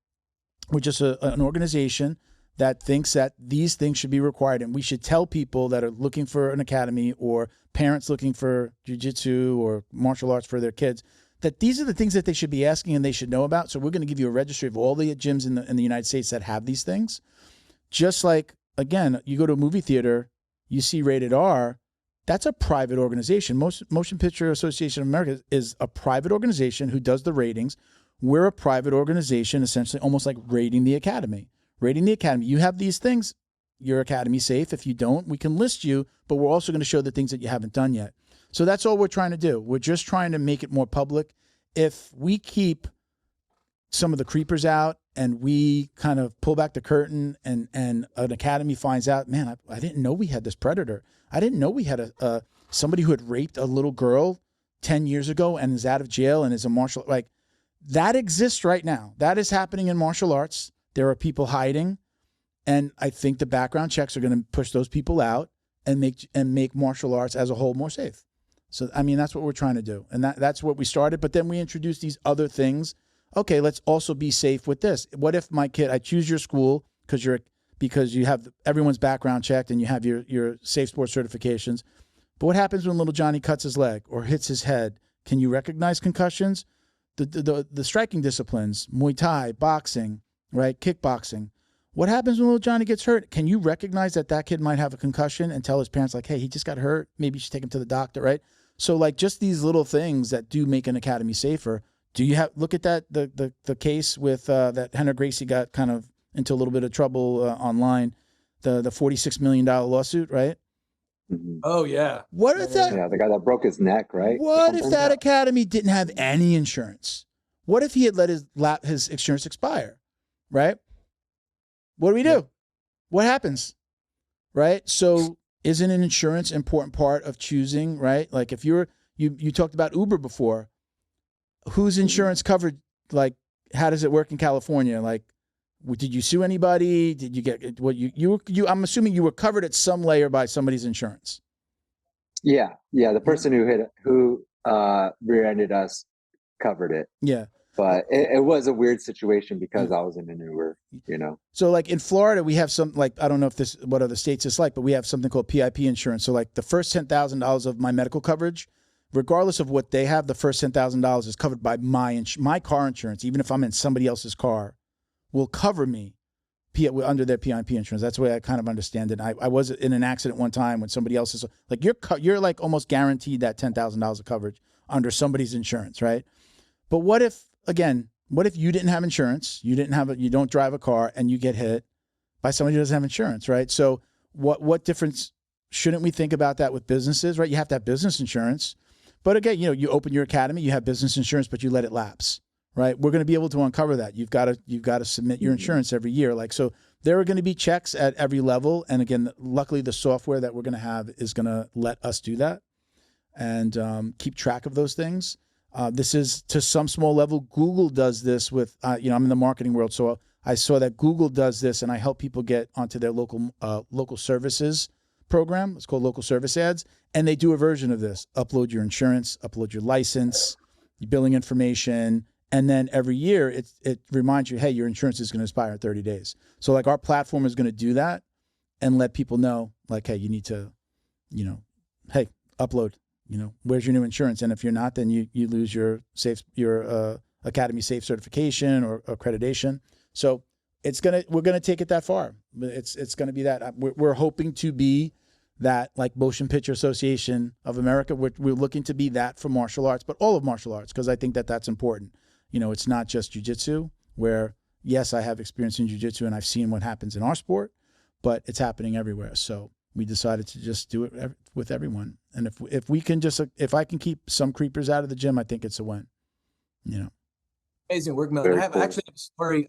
We're just an organization that thinks that these things should be required. And we should tell people that are looking for an academy or parents looking for jiu-jitsu or martial arts for their kids that these are the things that they should be asking and they should know about. So we're going to give you a registry of all the gyms in the United States that have these things. Just like, again, you go to a movie theater, you see rated R, that's a private organization. Motion Picture Association of America is a private organization who does the ratings. We're a private organization, essentially almost like rating the academy. Rating the academy. You have these things, your academy safe. If you don't, we can list you, but we're also going to show the things that you haven't done yet. So that's all we're trying to do. We're just trying to make it more public. If we keep some of the creepers out and we kind of pull back the curtain and an academy finds out, man, I didn't know we had this predator. I didn't know we had somebody who had raped a little girl 10 years ago and is out of jail and is a martial, like That exists right now. That is happening in martial arts. There are people hiding, and I think the background checks are going to push those people out and make martial arts as a whole more safe. So, I mean, that's what we're trying to do. And that's what we started. But then we introduced these other things. Okay, let's also be safe with this. What if my kid, I choose your school because you have everyone's background checked and you have your safe sports certifications. But what happens when little Johnny cuts his leg or hits his head? Can you recognize concussions? The striking disciplines, Muay Thai, boxing, right, kickboxing. What happens when little Johnny gets hurt? Can you recognize that kid might have a concussion and tell his parents, like, hey, he just got hurt. Maybe you should take him to the doctor, right? So, like, just these little things that do make an academy safer. Do you look at that, the case with that Henry Gracie got kind of into a little bit of trouble online, the $46 million lawsuit, right? Oh, yeah. What if that? Yeah, the guy that broke his neck, right? What if that academy didn't have any insurance? What if he had let his insurance expire, right? What do we do? Yeah. What happens, right? So isn't an insurance important part of choosing, right? Like if you talked about Uber before, whose insurance covered, like, how does it work in California? Like, did you sue anybody? Did you get what you I'm assuming you were covered at some layer by somebody's insurance. Yeah. The person who rear-ended us covered it. Yeah. But it was a weird situation because I was in an Uber, So like in Florida, we have some, like, I don't know if what other states it's like, but we have something called PIP insurance. So like the first $10,000 of my medical coverage, regardless of what they have, the first $10,000 is covered by my car insurance. Even if I'm in somebody else's car, will cover me under their PIP insurance. That's the way I kind of understand it. I was in an accident one time when somebody else's, like, you're like almost guaranteed that $10,000 of coverage under somebody's insurance, right? But what if you didn't have insurance, you don't drive a car, and you get hit by somebody who doesn't have insurance, right? So what difference shouldn't we think about that with businesses, right? You have to have business insurance, but again, you open your academy, you have business insurance, but you let it lapse, right? We're going to be able to uncover that. You've got to submit your insurance every year, like, so. There are going to be checks at every level, and again, luckily, the software that we're going to have is going to let us do that and keep track of those things. This is to some small level. Google does this with, I'm in the marketing world, so I saw that Google does this, and I help people get onto their local services program. It's called Local Service Ads, and they do a version of this. Upload your insurance, upload your license, your billing information, and then every year it reminds you, hey, your insurance is going to expire in 30 days. So like our platform is going to do that and let people know, like, hey, you need to, hey, upload. Where's your new insurance? And if you're not, then you lose your Academy Safe certification or accreditation. So we're gonna take it that far. It's gonna be that. We're hoping to be that, like, Motion Picture Association of America. We're looking to be that for martial arts, but all of martial arts, because I think that's important. It's not just jiu-jitsu, where yes, I have experience in jiu-jitsu and I've seen what happens in our sport, but it's happening everywhere. So we decided to just do it with everyone. And if I can keep some creepers out of the gym, I think it's a win. Amazing work, Mel. I have actually a story.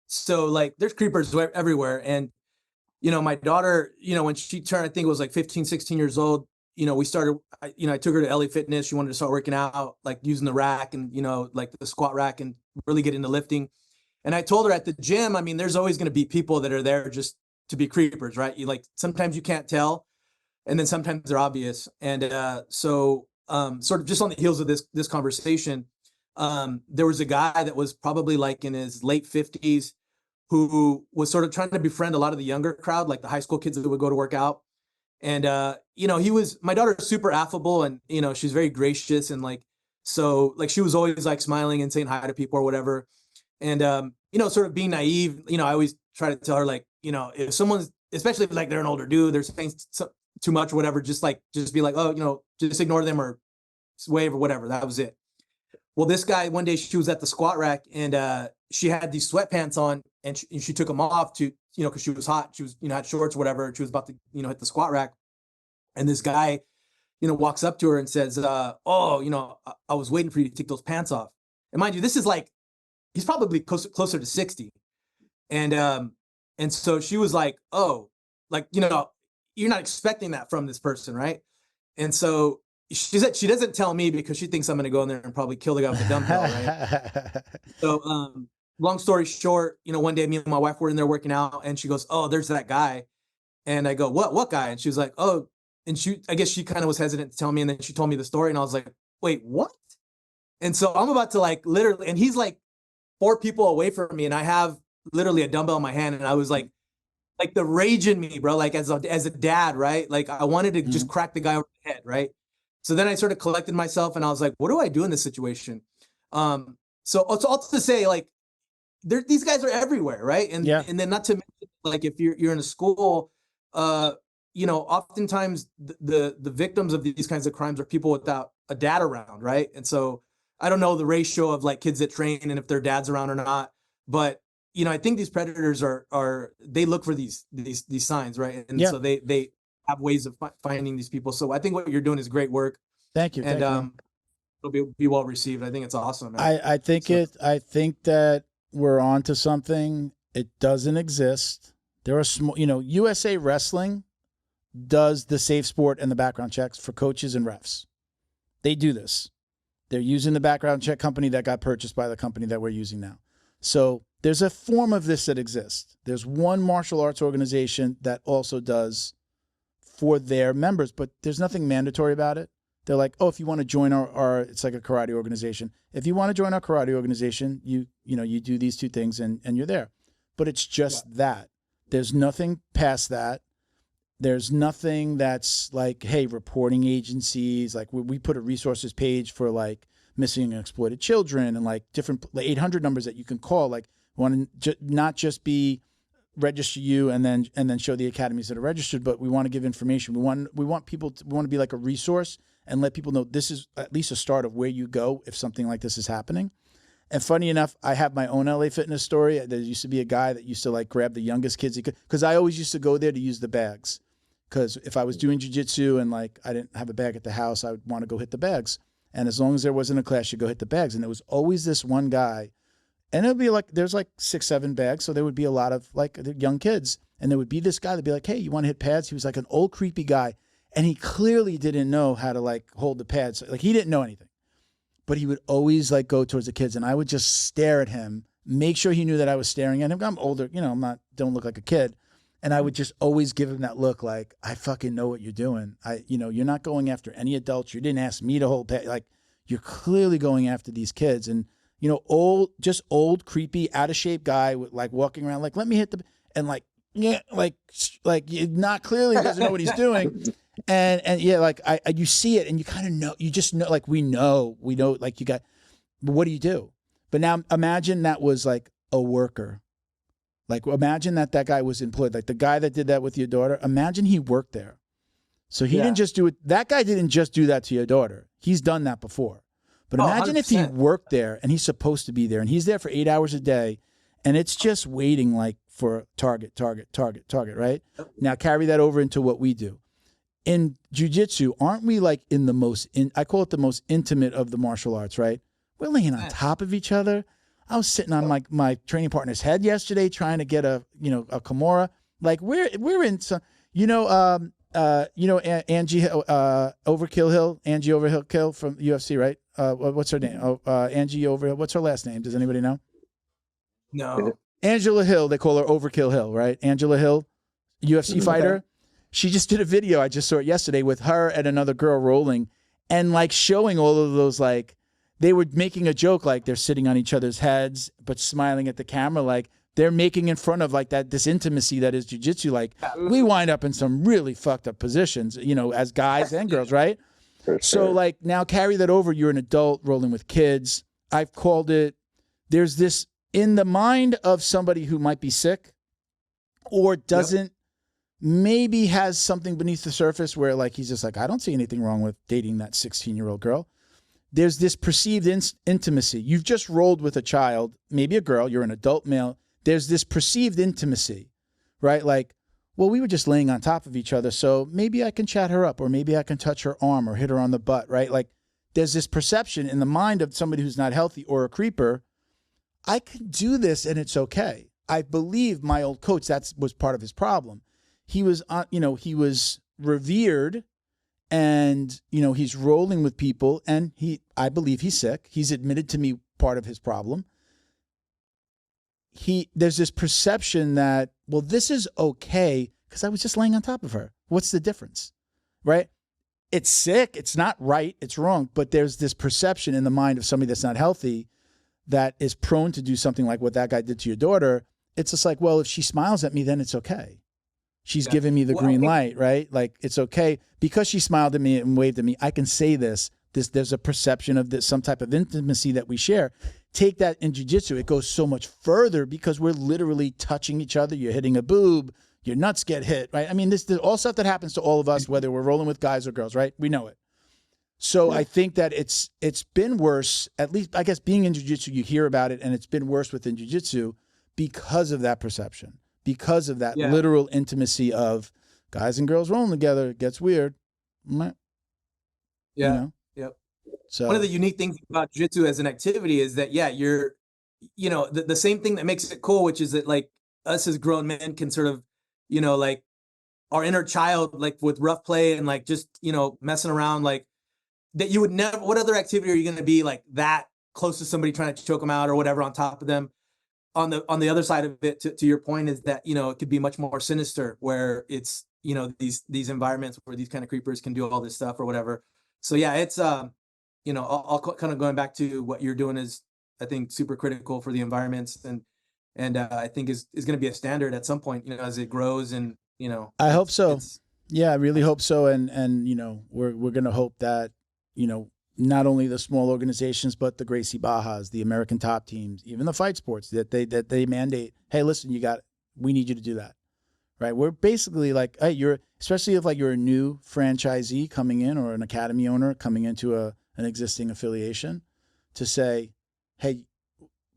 So like there's creepers everywhere. And, my daughter, when she turned, I think it was like 15, 16 years old, we started, I took her to LA Fitness. She wanted to start working out, like using the rack and, like the squat rack and really get into lifting. And I told her at the gym, there's always going to be people that are there just to be creepers, right? Sometimes you can't tell, and then sometimes they're obvious. And so sort of just on the heels of this conversation, there was a guy that was probably like in his late 50s who was sort of trying to befriend a lot of the younger crowd, like the high school kids that would go to work out. And my daughter's super affable, and she's very gracious, and so she was always like smiling and saying hi to people or whatever. And sort of being naive, I always try to tell her, like, if someone's, especially if like they're an older dude, they're saying too much or whatever, just be like, oh, just ignore them or wave or whatever. That was it. Well, this guy, one day she was at the squat rack, and she had these sweatpants on, and she took them off to, because she was hot. She was, had shorts or whatever. She was about to, hit the squat rack. And this guy, walks up to her and says, I was waiting for you to take those pants off. And mind you, this is like, he's probably closer to 60. And so she was like, oh, like, you're not expecting that from this person, right? And so she said she doesn't tell me because she thinks I'm going to go in there and probably kill the guy with the dumbbell, right? So, long story short, one day me and my wife were in there working out, and she goes, "Oh, there's that guy," and I go, "What guy?" And she was like, "Oh," and I guess she kind of was hesitant to tell me, and then she told me the story, and I was like, "Wait, what?" And so I'm about to like literally, and he's like 4 people away from me, and I have literally a dumbbell in my hand, and I was like the rage in me, bro, like as a dad, right? Like I wanted to just crack the guy over the head, right? So then I sort of collected myself, and I was like, what do I do in this situation? So all to say, like, these guys are everywhere, right? And then not to mention, like, if you're in a school, oftentimes the victims of these kinds of crimes are people without a dad around, right? And so I don't know the ratio of like kids that train and if their dad's around or not, but I think these predators they look for these signs, right? And so they have ways of finding these people. So I think what you're doing is great work. Thank you. And it'll be well received. I think it's awesome. I think that we're on to something. It doesn't exist. There are small, USA Wrestling does the safe sport and the background checks for coaches and refs. They do this. They're using the background check company that got purchased by the company that we're using now. So there's a form of this that exists. There's one martial arts organization that also does for their members, but there's nothing mandatory about it. They're like, oh, if you want to join our it's like a karate organization. If you want to join our karate organization, you do these 2 things and you're there. But it's just that. There's nothing past that. There's nothing that's like, hey, reporting agencies, like we put a resources page for like missing and exploited children and like different 800 numbers that you can call. Like, we want to not just be register you and then show the academies that are registered, but we want to give information. We want people to, we want to be like a resource and let people know this is at least a start of where you go if something like this is happening. And funny enough, I have my own LA Fitness story. There used to be a guy that used to like grab the youngest kids because I always used to go there to use the bags. Because if I was doing jiu-jitsu and like I didn't have a bag at the house, I would want to go hit the bags. And as long as there wasn't a class, you go hit the bags. And there was always this one guy, and it would be like there's like 6, 7 bags, so there would be a lot of like young kids, and there would be this guy that'd be like, "Hey, you want to hit pads?" He was like an old creepy guy, and he clearly didn't know how to like hold the pads. Like he didn't know anything, but he would always like go towards the kids, and I would just stare at him, make sure he knew that I was staring at him. I'm older, don't look like a kid. And I would just always give him that look like, I fucking know what you're doing. You're not going after any adults. You didn't ask me to hold pad. Like, you're clearly going after these kids. And, old, creepy, out of shape guy with like walking around, like, let me hit the, and like, yeah, like not clearly doesn't know what he's doing. And yeah, like you see it and you kind of know, you just know, like, we know, like but what do you do? But now imagine that was like a worker. Like, imagine that guy was employed, like the guy that did that with your daughter. Imagine he worked there. So he didn't just do it. That guy didn't just do that to your daughter. He's done that before. But imagine 100%. If he worked there and he's supposed to be there and he's there for 8 hours a day and it's just waiting like for target, right? Now carry that over into what we do. In jiu-jitsu, aren't we like in the most, I call it the most intimate of the martial arts, right? We're laying on top of each other. I was sitting on my training partner's head yesterday trying to get a Kimura. Like we're in some, Angie Overkill Angie Overkill from UFC, right? What's her name? Angie Overhill. What's her last name? Does anybody know? No. Angela Hill. They call her Overkill Hill, right? Angela Hill, UFC fighter. Okay. She just did a video. I just saw it yesterday with her and another girl rolling and like showing all of those like. They were making a joke like they're sitting on each other's heads, but smiling at the camera like they're making in front of like this intimacy that is jiu-jitsu. Like we wind up in some really fucked up positions, as guys and girls, right? For sure. So like now carry that over. You're an adult rolling with kids. I've called it, there's this in the mind of somebody who might be sick or doesn't, maybe has something beneath the surface where like he's just like, I don't see anything wrong with dating that 16-year-old girl. There's this perceived intimacy. You've just rolled with a child, maybe a girl, you're an adult male. There's this perceived intimacy, right? Like, well, we were just laying on top of each other, so maybe I can chat her up or maybe I can touch her arm or hit her on the butt, right? Like, there's this perception in the mind of somebody who's not healthy or a creeper, I can do this and it's okay. I believe my old coach, that was part of his problem. He was, he was revered And, you know, he's rolling with people, and I believe he's sick. He's admitted to me part of his problem. There's this perception that, well, this is okay because I was just laying on top of her. What's the difference, right? It's sick. It's not right. It's wrong. But there's this perception in the mind of somebody that's not healthy that is prone to do something like what that guy did to your daughter. It's just like, well, if she smiles at me, then it's okay. She's giving me the green light, right? Like, it's okay because she smiled at me and waved at me. I can say this. There's a perception of this, some type of intimacy that we share. Take that in jiu-jitsu. It goes so much further because we're literally touching each other. You're hitting a boob. Your nuts get hit, right? I mean, this is all stuff that happens to all of us, whether we're rolling with guys or girls, right? We know it. So I think that it's been worse, at least, I guess, being in jiu-jitsu, you hear about it, and it's been worse within jiu-jitsu because of that perception, because of that literal intimacy of guys and girls rolling together. It gets weird. Yeah. You know? Yep. So one of the unique things about jiu-jitsu as an activity is that, you're, you know, the same thing that makes it cool, which is that, like, us as grown men can sort of, you know, like, our inner child, like, with rough play and, like, just, you know, messing around, like, that you would never, what other activity are you going to be like that close to somebody trying to choke them out or whatever on top of them? On the other side of it, to your point, is that, you know, it could be much more sinister, where it's, you know, these environments where these kind of creepers can do all this stuff or whatever. So yeah, it's you know, I'll kind of going back to what you're doing is, I think, super critical for the environments, and I think is going to be a standard at some point, you know, as it grows, and, you know, I hope so. Yeah, I really hope so. And you know, we're going to hope that, you know, not only the small organizations, but the Gracie Barras, the American top teams, even the fight sports, that they mandate, hey, listen, we need you to do that, right? We're basically like, hey, especially if, like, you're a new franchisee coming in, or an academy owner coming into an existing affiliation, to say, hey,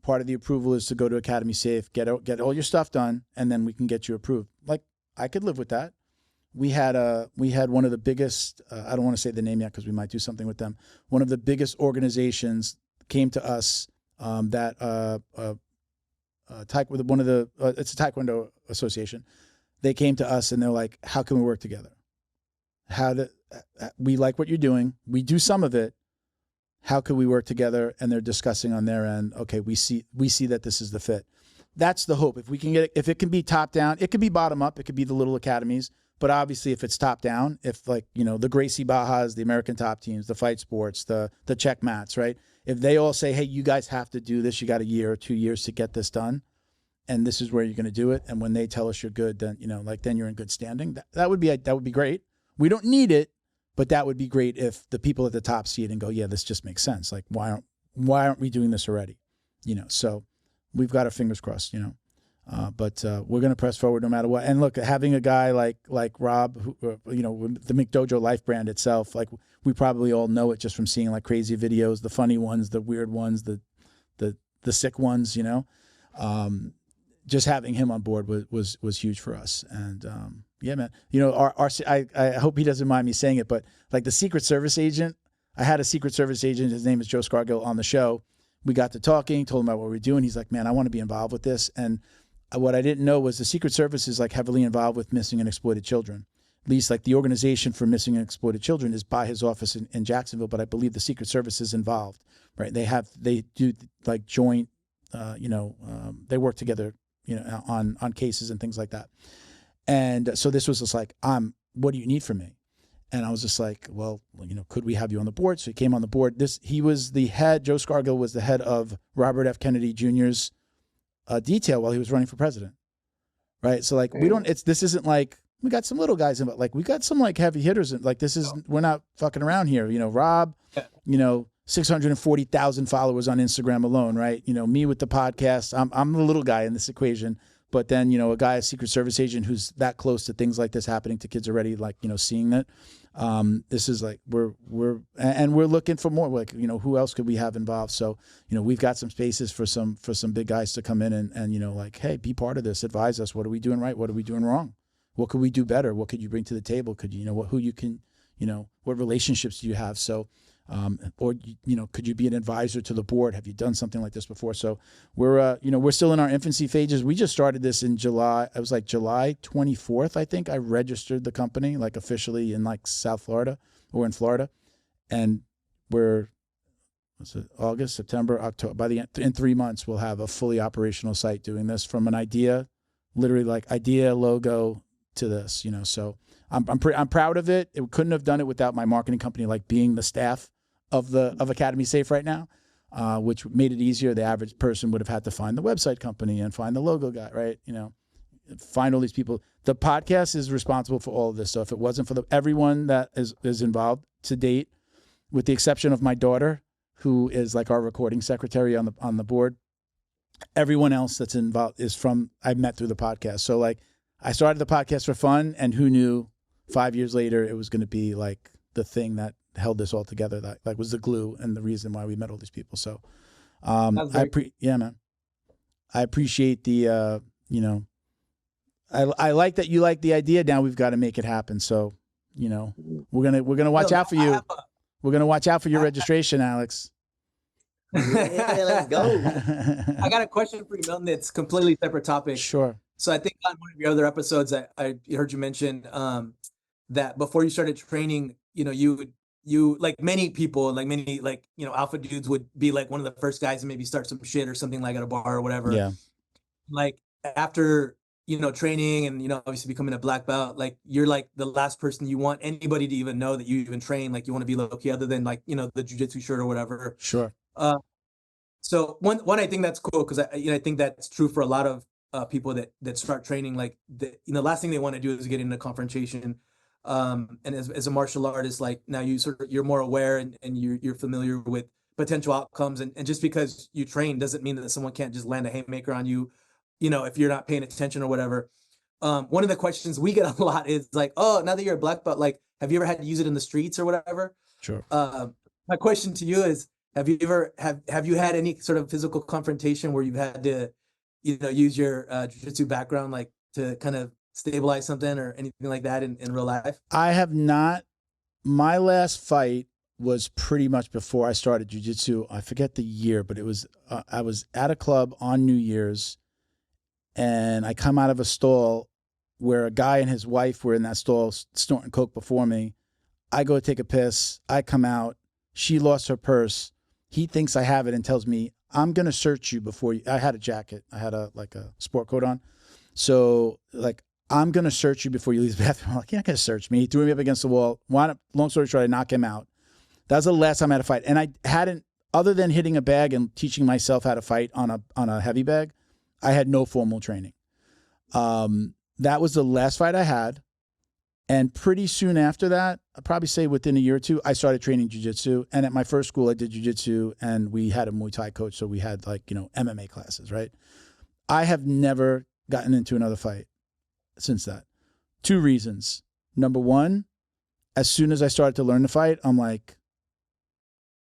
part of the approval is to go to Academy Safe, get all your stuff done, and then we can get you approved. Like, I could live with that. We had one of the biggest, I don't want to say the name yet because we might do something with them. One of the biggest organizations came to us, it's a Taekwondo association. They came to us and they're like, how can we work together? We like what you're doing. We do some of it. How could we work together? And they're discussing on their end, okay, we see that this is the fit. That's the hope. If we can get it, if it can be top down, it could be bottom up. It could be the little academies. But obviously, if it's top down, if, like, you know, the Gracie Barras, the American top teams, the fight sports, the check mats, right? If they all say, hey, you guys have to do this, you got a year or 2 years to get this done, and this is where you're going to do it. And when they tell us you're good, then, you know, like, then you're in good standing. That would be great. We don't need it, but that would be great if the people at the top see it and go, yeah, this just makes sense. Like, why aren't we doing this already? You know, so we've got our fingers crossed, you know. But we're going to press forward no matter what. And look, having a guy like Rob, who, you know, the McDojo Life brand itself, like, we probably all know it just from seeing, like, crazy videos, the funny ones, the weird ones, the sick ones, you know. Just having him on board was huge for us. And yeah, man, you know, I hope he doesn't mind me saying it, but, like, the Secret Service agent, I had a Secret Service agent. His name is Joe Scargill, on the show. We got to talking, told him about what we were doing. He's like, man, I want to be involved with this. And what I didn't know was the Secret Service is, like, heavily involved with missing and exploited children. At least, like, the organization for missing and exploited children is by his office in Jacksonville, but I believe the Secret Service is involved, right? They do like joint, you know, they work together, you know, on cases and things like that. And so this was just like, what do you need from me? And I was just like, well, you know, could we have you on the board? So he came on the board. He was the head, Joe Scargill was the head of Robert F. Kennedy Jr.'s detail while he was running for president, right? So, like, this isn't like, we got some little guys in, but, like, we got some, like, heavy hitters. And, like, we're not fucking around here. You know, Rob, you know, 640,000 followers on Instagram alone, right? You know, me with the podcast, I'm the little guy in this equation. But then, you know, a guy, a Secret Service agent who's that close to things like this happening to kids already, like, you know, seeing that. This is like, we're looking for more, like, you know, who else could we have involved? So, you know, we've got some spaces for some big guys to come in and, you know, like, hey, be part of this, advise us. What are we doing right? What are we doing wrong? What could we do better? What could you bring to the table? Could you, you know, what relationships do you have? So, or, you know, could you be an advisor to the board? Have you done something like this before? So we're, you know, we're still in our infancy phases. We just started this in July. It was like July 24th, I think. I registered the company, like, officially in, like, South Florida. We're in Florida, and we're August, September, October. By the end, in 3 months, we'll have a fully operational site doing this from an idea, literally like idea, logo to this. So I'm proud of it. It couldn't have done it without my marketing company, like being the staff of Academy Safe right now, which made it easier. The average person would have had to find the website company and find the logo guy, right? Find all these people. The podcast is responsible for all of this. So if it wasn't for everyone that is involved to date, with the exception of my daughter, who is like our recording secretary on the board, everyone else that's involved I met through the podcast. So like I started the podcast for fun, and who knew 5 years later it was going to be like the thing that held this all together, that like was the glue and the reason why we met all these people. So man, I appreciate the I like that you like the idea. Now we've got to make it happen. So we're gonna watch out for you. We're going to watch out for your registration, Alex. Yeah, let's go. I got a question for you, Milton. It's completely separate topic. Sure. So I think on one of your other episodes, I heard you mention that before you started training, you like many people, like many, like, alpha dudes would be like one of the first guys to maybe start some shit or something like at a bar or whatever. Yeah. Like after, training and, obviously becoming a black belt, like you're like the last person you want anybody to even know that you even train. Like you want to be low-key other than like, the jiu-jitsu shirt or whatever. Sure. So one, I think that's cool. Cause I think that's true for a lot of people that start training. Like the last thing they want to do is get into confrontation. And as a martial artist, like now you're more aware and you're familiar with potential outcomes. And just because you train doesn't mean that someone can't just land a haymaker on you, if you're not paying attention or whatever. One of the questions we get a lot is like, oh, now that you're a black belt, like, have you ever had to use it in the streets or whatever? Sure. My question to you is, have you had any sort of physical confrontation where you've had to, use your jiu-jitsu background, like to kind of stabilize something or anything like that in real life? I have not. My last fight was pretty much before I started jiu-jitsu. I forget the year, but it was, I was at a club on New Year's, and I come out of a stall where a guy and his wife were in that stall snorting coke before me. I go take a piss. I come out. She lost her purse. He thinks I have it and tells me, I'm going to search you before you. I had a jacket. I had a sport coat on. So like, I'm going to search you before you leave the bathroom. I'm like, you're not going to search me. He threw me up against the wall. Long story short, I knock him out. That was the last time I had a fight. And I hadn't, other than hitting a bag and teaching myself how to fight on a heavy bag, I had no formal training. That was the last fight I had. And pretty soon after that, I'd probably say within a year or two, I started training jiu-jitsu. And at my first school, I did jiu-jitsu, and we had a Muay Thai coach. So we had MMA classes, right? I have never gotten into another fight since that. 2 reasons. Number one, as soon as I started to learn to fight, I'm like,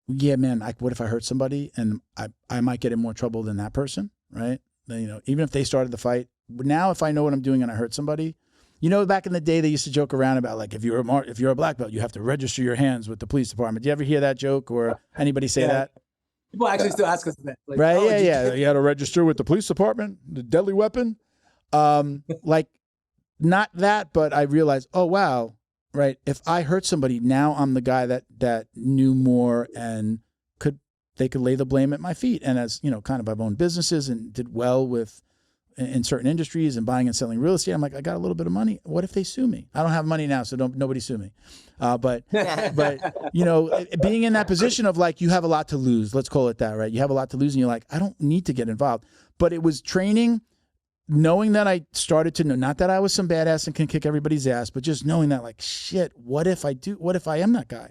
yeah, man, what if I hurt somebody and I might get in more trouble than that person, right? Even if they started the fight. Now, if I know what I'm doing and I hurt somebody, back in the day, they used to joke around about like, if you're a black belt, you have to register your hands with the police department. Do you ever hear that joke or anybody say that? People actually still ask us that. Like, right? Oh, yeah. You had to register with the police department, the deadly weapon. Like not that, but I realized, oh, wow. Right. If I hurt somebody, now I'm the guy that knew more and they could lay the blame at my feet. And as, kind of I've owned businesses and did well in certain industries and buying and selling real estate. I'm like, I got a little bit of money. What if they sue me? I don't have money now, so nobody sue me. But being in that position of like, you have a lot to lose. Let's call it that, right? You have a lot to lose and you're like, I don't need to get involved. But it was training, knowing that I started to know, not that I was some badass and can kick everybody's ass, but just knowing that like, shit, what if I am that guy?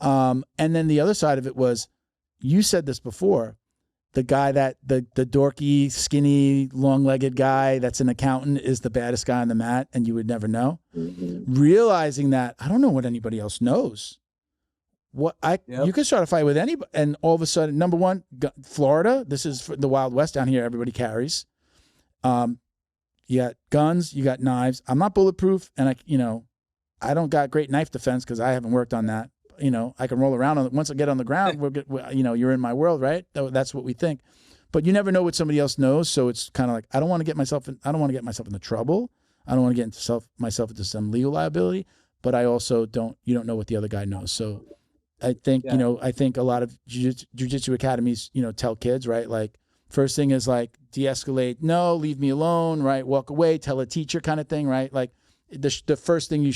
And then the other side of it was, you said this before, the guy that the dorky, skinny, long-legged guy that's an accountant is the baddest guy on the mat, and you would never know. Mm-hmm. Realizing that I don't know what anybody else knows. You could start a fight with anybody, and all of a sudden, number one, Florida. This is the Wild West down here. Everybody carries. You got guns, you got knives. I'm not bulletproof, and I don't got great knife defense because I haven't worked on that. I can roll around on it. Once I get on the ground, you're in my world, right? That's what we think. But you never know what somebody else knows. So it's kind of like, I don't want to get myself into trouble. I don't want to get myself into some legal liability, but I also you don't know what the other guy knows. So I think, I think a lot of jiu-jitsu academies, tell kids, right? Like, first thing is like de-escalate, no, leave me alone, right? Walk away, tell a teacher kind of thing, right? Like the first thing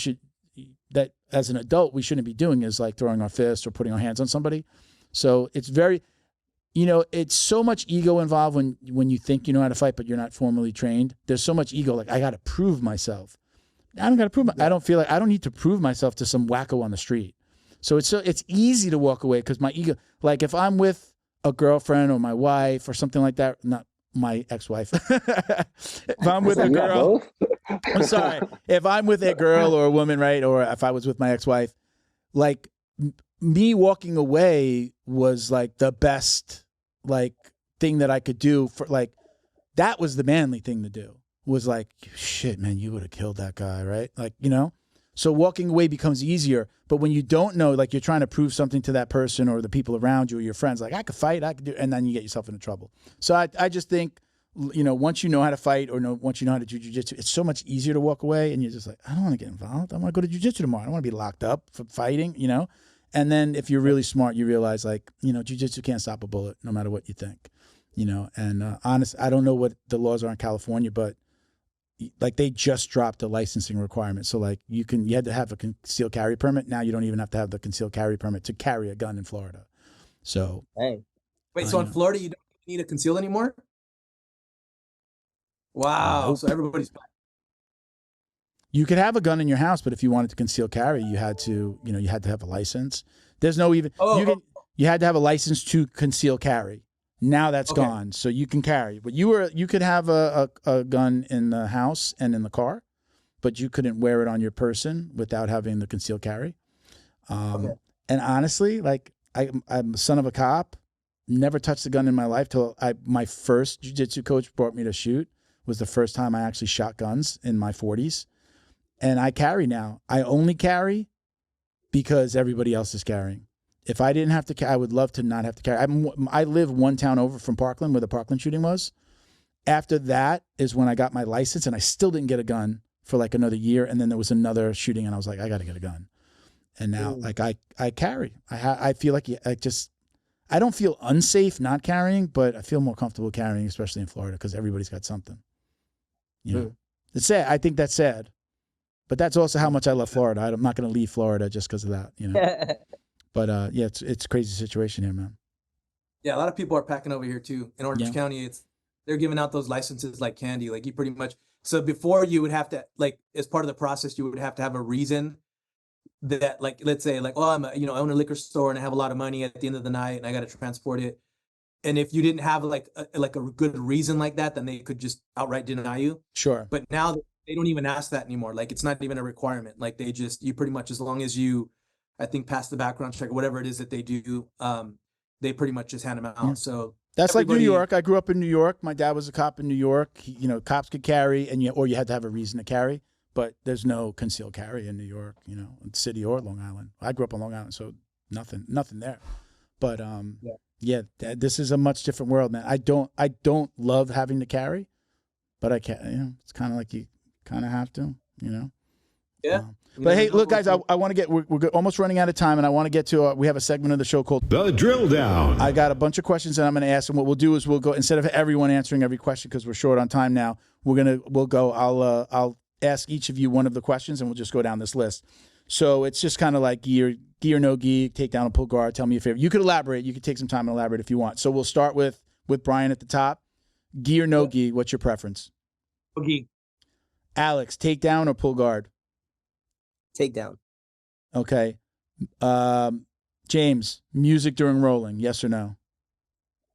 that as an adult we shouldn't be doing is like throwing our fist or putting our hands on somebody. So it's very, it's so much ego involved when you think you know how to fight, but you're not formally trained. There's so much ego, like I got to prove myself. I don't got to prove I don't feel like I don't need to prove myself to some wacko on the street. So it's easy to walk away because my ego, like if I'm with a girlfriend or my wife or something like that, not my ex-wife. If I'm with a girl, I'm sorry. If I'm with a girl or a woman, right? Or if I was with my ex-wife, like me walking away was like the best like thing that I could do for like, that was the manly thing to do, was like, shit, man, you would have killed that guy, right? Like, so walking away becomes easier. But when you don't know, like you're trying to prove something to that person or the people around you or your friends, like I could fight, I could do, and then you get yourself into trouble. So I just think, once you know how to fight or once you know how to do jiu-jitsu, it's so much easier to walk away and you're just like, I don't want to get involved. I want to go to jiu-jitsu tomorrow. I don't want to be locked up for fighting, And then if you're really smart, you realize like, jiu-jitsu can't stop a bullet no matter what you think, and honest, I don't know what the laws are in California, but like they just dropped the licensing requirement. So like you had to have a concealed carry permit. Now you don't even have to have the concealed carry permit to carry a gun in Florida. So Hey, Wait, so in Florida you don't need a conceal anymore? Wow. Nope. So everybody's fine. You could have a gun in your house, but if you wanted to conceal carry, you had to, you had to have a license. There's no even you had to have a license to conceal carry. Now that's gone, so you can carry. But you could have a gun in the house and in the car, but you couldn't wear it on your person without having the concealed carry. And honestly, like I'm the son of a cop, never touched a gun in my life till my first jiu-jitsu coach brought me to shoot. Was the first time I actually shot guns in my 40s. And I carry now. I only carry because everybody else is carrying. If I didn't have to, I would love to not have to carry. I live one town over from Parkland, where the Parkland shooting was. After that is when I got my license, and I still didn't get a gun for like another year. And then there was another shooting, and I was like, I got to get a gun. And now, like I carry. I feel like I don't feel unsafe not carrying, but I feel more comfortable carrying, especially in Florida, because everybody's got something. It's sad. I think that's sad, but that's also how much I love Florida. I'm not going to leave Florida just because of that. But yeah, it's a crazy situation here, man. Yeah, a lot of people are packing over here too. In Orange County, they're giving out ththose licenses like candy. Like you pretty much, so before you would have to, like, as part of the process, you would have to have a reason that, like, let's say like, oh, I own a liquor store and I have a lot of money at the end of the night and I got to transport it. And if you didn't have like a good reason like that, then they could just outright deny you. Sure. But now they don't even ask that anymore. Like it's not even a requirement. Like you pretty much, as long as you, I think, pass the background check or whatever it is that they do, they pretty much just hand them out. Yeah. So that's like New York. I grew up in New York. My dad was a cop in New York. Cops could carry, or you had to have a reason to carry. But there's no concealed carry in New York, in the city or Long Island. I grew up on Long Island, so nothing there. But yeah, this is a much different world, man. I don't love having to carry, but I can't. It's kind of like you kind of have to, Yeah. But hey, look, guys, I want to get, we're almost running out of time, and I want to get to, we have a segment of the show called The Drill Down. I got a bunch of questions that I'm going to ask, and what we'll do is we'll go, instead of everyone answering every question, because we're short on time now, we'll go, I'll ask each of you one of the questions, and we'll just go down this list. So it's just kind of like gi or no gi, take down a pull guard, tell me your favorite. You could elaborate. You could take some time and elaborate if you want. So we'll start with Bryan at the top. Gi or no gi, what's your preference? Gi. Alex, take down or pull guard? Take down. Okay. James, music during rolling, yes or no?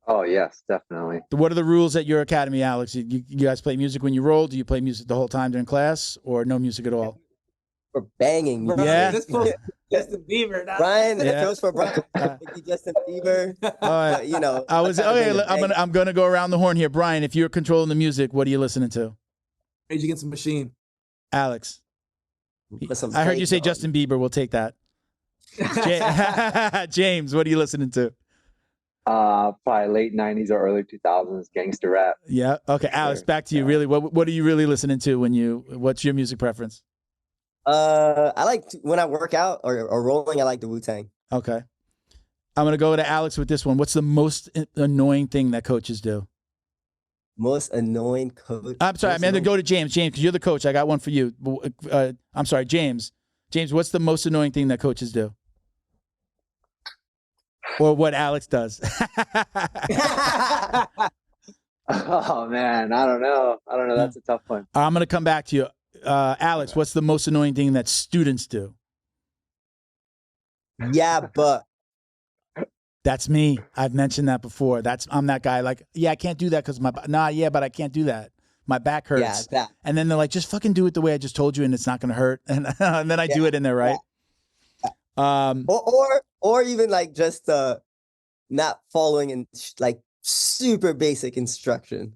Oh, yes, definitely. What are the rules at your academy, Alex? You guys play music when you roll? Do you play music the whole time during class, or no music at all? We're banging. Yeah. Justin Bieber. Brian, it goes for Brian. Justin Bieber. All right. I'm gonna go around the horn here. Brian, if you're controlling the music, what are you listening to? Rage Against the Machine. Alex. I heard you say Justin Bieber. We'll take that. James, what are you listening to? Probably late 90s or early 2000s gangster rap. Yeah. Okay, Alex, back to you. Really, what are you really listening to what's your music preference? I like when I work out or rolling, I like the Wu-Tang. Okay. I'm going to go to Alex with this one. What's the most annoying thing that coaches do? Most annoying coach. I'm sorry. I meant to go to James. James, because you're the coach. I got one for you. I'm sorry, James. James, what's the most annoying thing that coaches do? Or what Alex does? Oh man, I don't know. That's a tough one. I'm going to come back to you. Alex, what's the most annoying thing that students do? Yeah, but That's me. I've mentioned that before. I'm that guy. Like, yeah, I can't do that because but I can't do that. My back hurts. yeah, that. And then they're like, just fucking do it the way I just told you, and it's not going to hurt. And then I do it in there, right? Or even like just not following in like super basic instruction.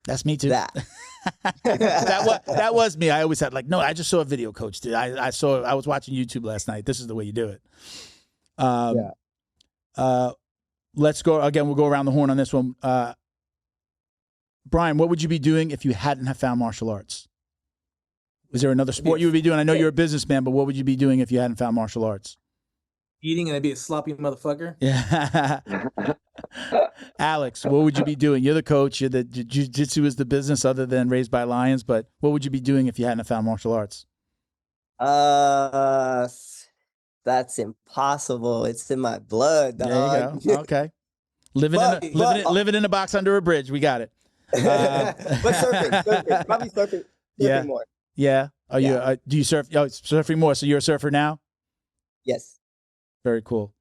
That's me too. That. that was me. I always had like, no, I just saw a video coach did. I was watching YouTube last night. This is the way you do it. Let's go again. We'll go around the horn on this one. Bryan, what would you be doing if you hadn't have found martial arts? Is there another sport you would be doing? I know you're a businessman, but what would you be doing if you hadn't found martial arts? Eating and I'd be a sloppy motherfucker. Yeah. Alex, what would you be doing? You're the coach. You're the jiu-jitsu is the business other than Raised by Lions, but what would you be doing if you hadn't found martial arts? That's impossible. It's in my blood, dog. There you go. Okay. Living in a box under a bridge. We got it. But surfing. Probably surfing more. Yeah. Are you? Do you surf? Oh, surfing more. So you're a surfer now? Yes. Very cool.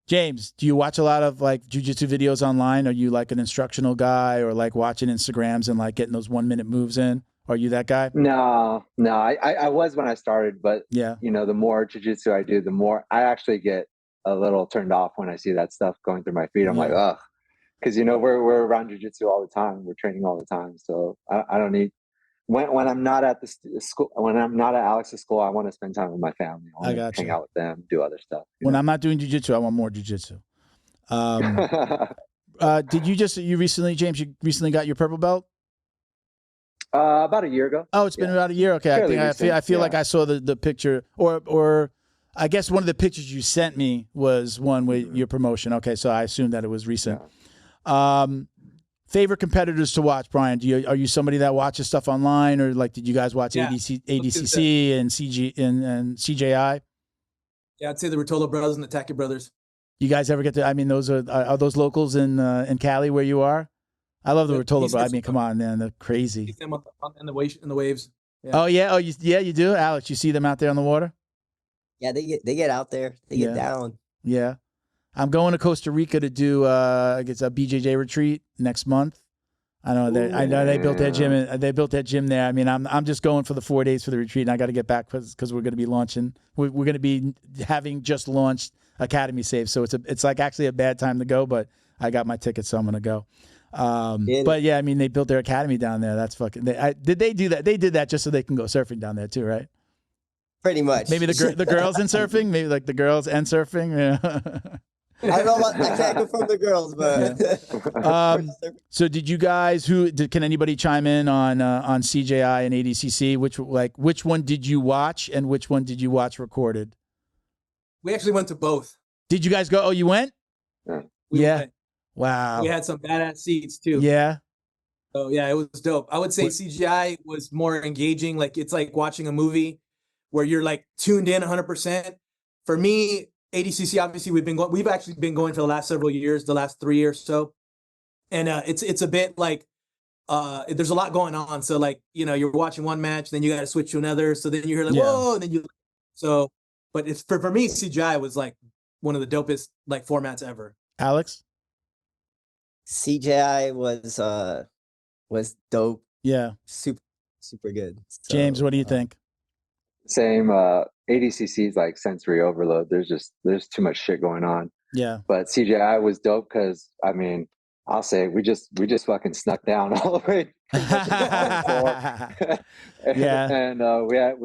James, do you watch a lot of like jiu-jitsu videos online? Are you like an instructional guy, or like watching Instagrams and like getting those 1 minute moves in? Are you that guy? No. I was when I started, but yeah, the more jiu-jitsu I do, the more I actually get a little turned off when I see that stuff going through my feet. I'm like, ugh, because we're around jiu-jitsu all the time. We're training all the time, so I don't need. When I'm not at the school, when I'm not at Alex's school, I want to spend time with my family. I want to hang out with them, do other stuff. When I'm not doing jiu-jitsu, I want more jiu-jitsu. Did you recently, James? You recently got your purple belt? About a year ago. Oh, it's been about a year. Okay, I feel like I saw the picture, or I guess one of the pictures you sent me was one with your promotion. Okay, so I assumed that it was recent. Yeah. Favorite competitors to watch, Bryan? Are you somebody that watches stuff online, or like did you guys watch ADCC and CG and CJI? Yeah, I'd say the Rotolo brothers and the Taki brothers. You guys ever get to? I mean, those are those locals in Cali where you are? I love the Rotolo, but I mean, come on, man, they're crazy. See them in the waves. Yeah. Oh yeah, you do, Alex. You see them out there on the water? Yeah, they get out there. They get down. Yeah. I'm going to Costa Rica to do I guess a BJJ retreat next month. I know they built that gym. They built that gym there. I mean, I'm just going for the 4 days for the retreat, and I got to get back because we're going to be launching. We're going to be having just launched Academy Save, so it's like actually a bad time to go, but I got my ticket, so I'm going to go. But yeah, I mean, they built their academy down there. That's fucking. Did they do that? They did that just so they can go surfing down there too, right? Pretty much. Maybe the girls in surfing. Maybe like the girls and surfing. Yeah. I don't know about, I can't confirm the girls, but so did you guys can anybody chime in on CJI and ADCC? Which one did you watch and which one did you watch recorded? We actually went to both. Did you guys go? Oh, you went? We went. Wow. We had some badass seats too. Yeah. So yeah, it was dope. I would say CGI was more engaging. Like it's like watching a movie where you're like tuned in 100%. For me, ADCC, obviously we've actually been going for the last several years, the last 3 years or so. And it's a bit like there's a lot going on. So like, you're watching one match, then you got to switch to another. So then you're like, whoa, and then but it's for me, CGI was like one of the dopest like formats ever. Alex? CGI was dope. Yeah. Super good. So, James, what do you think? Same. ADCC is like sensory overload. There's too much shit going on. Yeah. But CJI was dope because I mean, I'll say we just fucking snuck down all the way. Yeah. And we had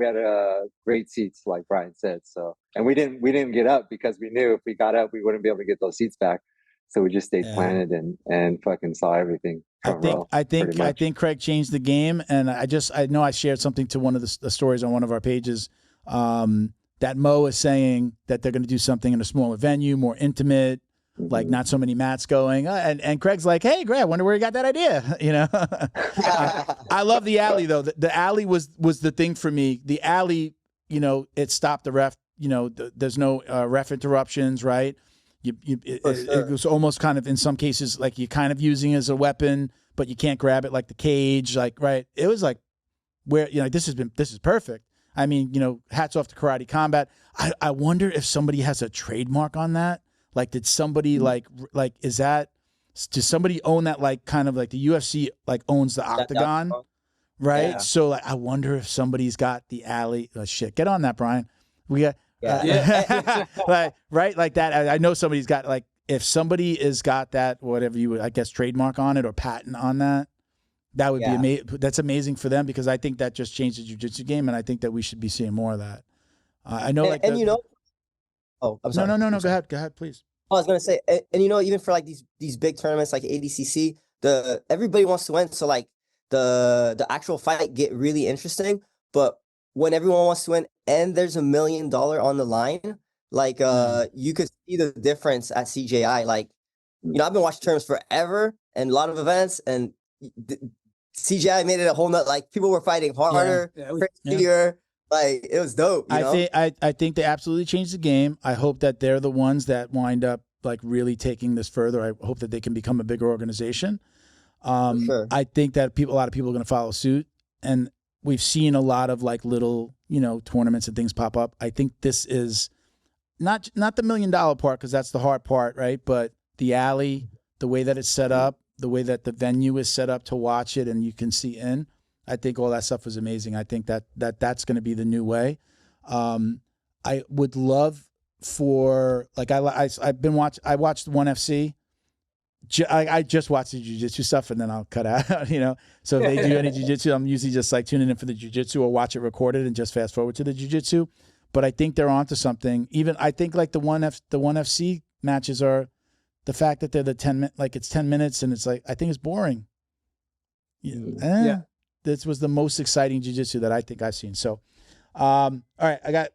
great seats, like Bryan said. So, and we didn't get up because we knew if we got up, we wouldn't be able to get those seats back. So we just stayed planted and fucking saw everything. I think Craig changed the game, and I know I shared something to one of the stories on one of our pages. That Mo is saying that they're going to do something in a smaller venue, more intimate, like not so many mats going. And Craig's like, hey, Greg, I wonder where you got that idea. You know, I love the alley though. The alley was the thing for me. The alley, you know, it stopped the ref. You know, there's no ref interruptions, right? It was almost kind of in some cases like you're kind of using it as a weapon, but you can't grab it like the cage, like right. It was like where you know this is perfect. I mean, you know, hats off to Karate Combat. I wonder if somebody has a trademark on that. Like, did somebody like is that? Does somebody own that? Like, kind of like the UFC like owns the octagon, right? Yeah. So like, I wonder if somebody's got the alley. Shit, get on that, Brian. We got. Like right, like that. I know somebody's got like if somebody has got that whatever you would I guess trademark on it or patent on that. That would be amazing. That's amazing for them because I think that just changed the jiu-jitsu game, and I think that we should be seeing more of that. I know, and you know, I'm sorry. No. Go ahead, please. I was gonna say, and you know, even for like these big tournaments like ADCC, everybody wants to win, so like the actual fight get really interesting. But when everyone wants to win and there's $1 million on the line, like you could see the difference at CJI. Like, you know, I've been watching tournaments forever and a lot of events, and CGI made it a whole nother, like people were fighting harder, crazier. Like it was dope. You know? I think they absolutely changed the game. I hope that they're the ones that wind up like really taking this further. I hope that they can become a bigger organization. Sure. I think that a lot of people are going to follow suit, and we've seen a lot of like little, you know, tournaments and things pop up. I think this is not the $1 million part because that's the hard part, right? But the alley, the way that it's set up, the way that the venue is set up to watch it and you can see in, I think all that stuff was amazing. I think that's going to be the new way. I would love for like I watched ONE FC. I just watch the jiu-jitsu stuff and then I'll cut out, you know. So if they do any jiu-jitsu, I'm usually just like tuning in for the jiu-jitsu or watch it recorded and just fast forward to the jiu-jitsu. But I think they're onto something. Even I think like the ONE FC matches are the fact that they're it's 10 minutes and it's like I think it's boring. This was the most exciting jiu-jitsu that I think I've seen. So all right, I got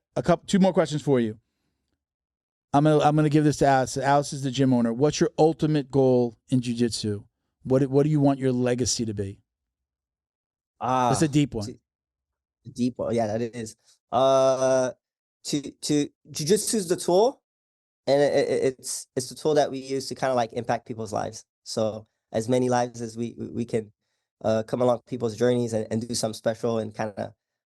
two more questions for you. I'm gonna give this to Alice. Alice is the gym owner. What's your ultimate goal in jiu-jitsu? What do you want your legacy to be? It's a deep one. A deep one, yeah, that is. To jiu-jitsu is the tool, and it's the tool that we use to kind of like impact people's lives. So as many lives as we can come along people's journeys and do something special and kind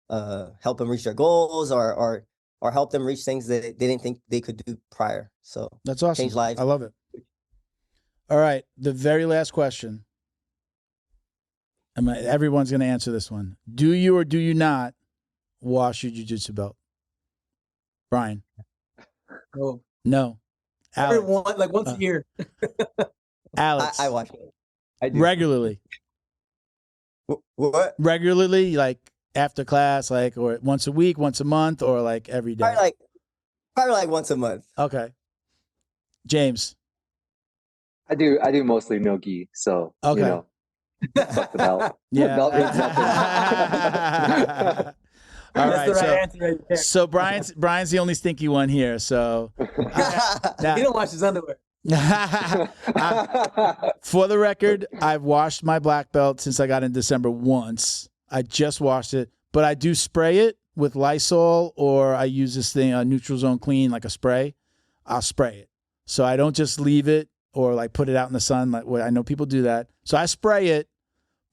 of help them reach their goals or help them reach things that they didn't think they could do prior. So that's awesome. Change lives. I love it. All right. The very last question. Everyone's going to answer this one. Do you or do you not wash your jiu-jitsu belt? Brian? No. Alex? Like once a year. Alex? I wash it. I do. Regularly? What? Regularly, like after class, like, or once a week, once a month, or like every day? Probably like once a month. Okay. James? I do mostly no gi, so okay. You know, fuck the belt. Yeah. The belt means nothing. All right, so Brian's the only stinky one here. So he don't wash his underwear. For the record, I've washed my black belt since I got in December once. I just washed it, but I do spray it with Lysol, or I use this thing, Neutral Zone Clean, like a spray. I'll spray it, so I don't just leave it or like put it out in the sun. Like I know people do that, so I spray it.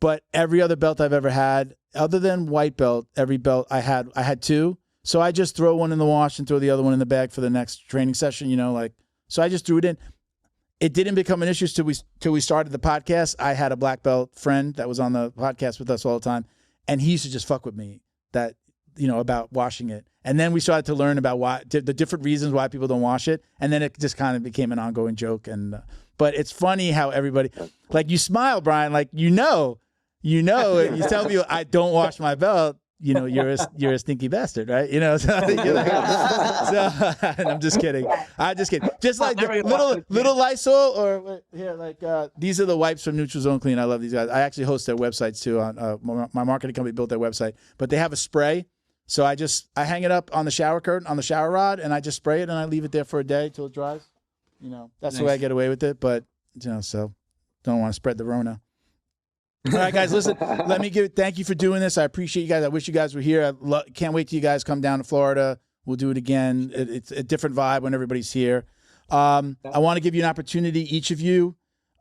But every other belt I've ever had, other than white belt, every belt I had two. So I just throw one in the wash and throw the other one in the bag for the next training session, you know, like, so I just threw it in. It didn't become an issue till we started the podcast. I had a black belt friend that was on the podcast with us all the time, and he used to just fuck with me that, you know, about washing it. And then we started to learn about why the different reasons why people don't wash it. And then it just kind of became an ongoing joke. And, but it's funny how everybody, like, you smile, Brian, like, you tell me I don't wash my belt, you're a stinky bastard, right? So, you're like, and I'm just kidding. I'm just kidding. Just like the little Lysol or here, like these are the wipes from Neutral Zone Clean. I love these guys. I actually host their websites too. On my marketing company built their website, but they have a spray. So I hang it up on the shower curtain, on the shower rod, and I just spray it and I leave it there for a day till it dries. That's the way I get away with it. But so don't want to spread the Rona. All right, guys, listen, thank you for doing this. I appreciate you guys. I wish you guys were here. I can't wait till you guys come down to Florida. We'll do it again. It's a different vibe when everybody's here. I want to give you an opportunity, each of you.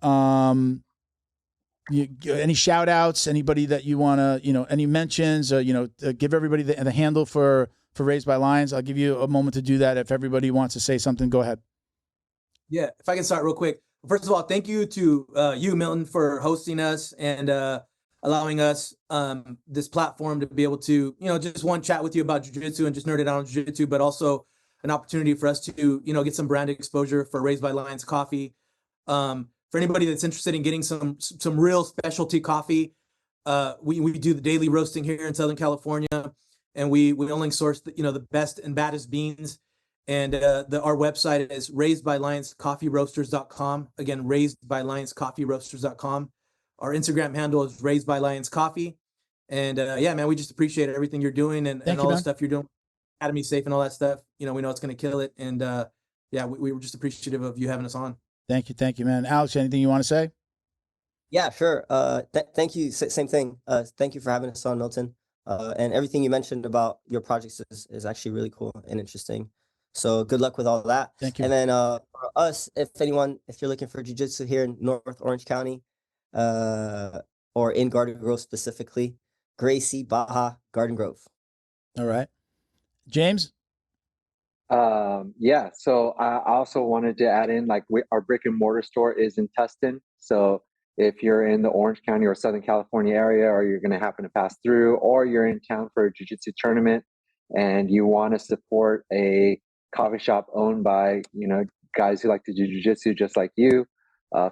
Any shout outs, anybody that you want to, any mentions, give everybody the handle for Raised by Lions. I'll give you a moment to do that. If everybody wants to say something, go ahead. Yeah, if I can start real quick. First of all, thank you to you, Milton, for hosting us and allowing us this platform to be able to, just chat with you about jiu-jitsu and just nerd it out on jiu-jitsu, but also an opportunity for us to, get some brand exposure for Raised by Lions coffee. For anybody that's interested in getting some real specialty coffee, we do the daily roasting here in Southern California, and we only source the best and baddest beans. And our website is raisedbylionscoffeeroasters.com. Again, raisedbylionscoffeeroasters.com. Our Instagram handle is raisedbylionscoffee. And man, we just appreciate everything you're doing and all the stuff you're doing. Academy Safe and all that stuff. We know it's going to kill it. And we were just appreciative of you having us on. Thank you, man. Alex, anything you want to say? Yeah, sure. Thank you. Same thing. Thank you for having us on, Milton. And everything you mentioned about your projects is actually really cool and interesting. So good luck with all that. Thank you. And then for us, if you're looking for jiu-jitsu here in North Orange County, or in Garden Grove specifically, Gracie Barra, Garden Grove. All right. James? So I also wanted to add in, our brick and mortar store is in Tustin. So if you're in the Orange County or Southern California area, or you're going to happen to pass through, or you're in town for a jiu-jitsu tournament and you want to support a coffee shop owned by, guys who like to do jiu-jitsu just like you,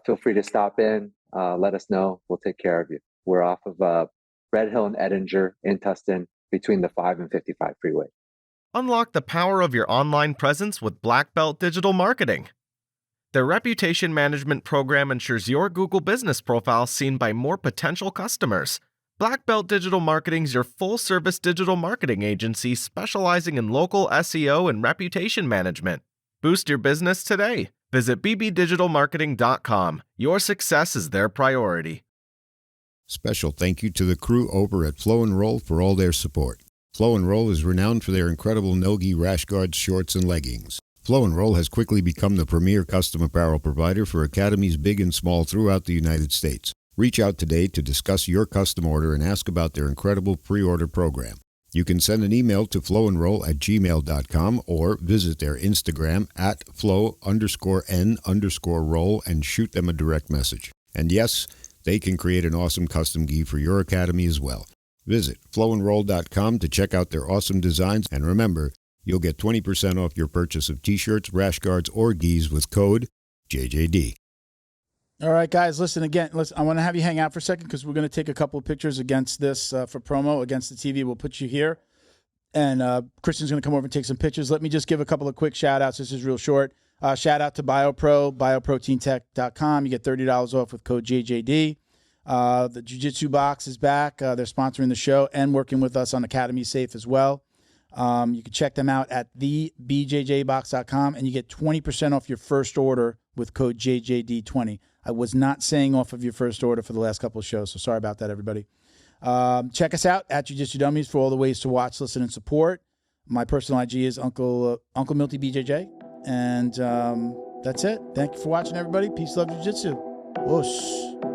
feel free to stop in, let us know. We'll take care of you. We're off of Red Hill and Edinger in Tustin between the 5 and 55 freeway. Unlock the power of your online presence with Black Belt Digital Marketing. Their reputation management program ensures your Google business profile seen by more potential customers. Black Belt Digital Marketing is your full-service digital marketing agency specializing in local SEO and reputation management. Boost your business today. Visit bbdigitalmarketing.com. Your success is their priority. Special thank you to the crew over at Flow and Roll for all their support. Flow and Roll is renowned for their incredible no-gi rash guards, shorts, and leggings. Flow and Roll has quickly become the premier custom apparel provider for academies big and small throughout the United States. Reach out today to discuss your custom order and ask about their incredible pre-order program. You can send an email to flowandroll@gmail.com or visit their Instagram @flow_n_roll and shoot them a direct message. And yes, they can create an awesome custom gi for your academy as well. Visit flowandroll.com to check out their awesome designs, and remember, you'll get 20% off your purchase of t-shirts, rash guards, or gis with code JJD. All right, guys, listen, I want to have you hang out for a second because we're going to take a couple of pictures against this for promo, against the TV. We'll put you here, and Christian's going to come over and take some pictures. Let me just give a couple of quick shout-outs. This is real short. Shout out to BioPro, bioproteintech.com. You get $30 off with code JJD. The Jiu-Jitsu box is back. They're sponsoring the show and working with us on Academy Safe as well. You can check them out at thebjjbox.com, and you get 20% off your first order with code JJD20. I was not saying off of your first order for the last couple of shows, so sorry about that, everybody. Check us out at Jiu-Jitsu Dummies for all the ways to watch, listen, and support. My personal IG is Uncle Milty BJJ, and that's it. Thank you for watching, everybody. Peace, love, Jiu-Jitsu. Whoosh.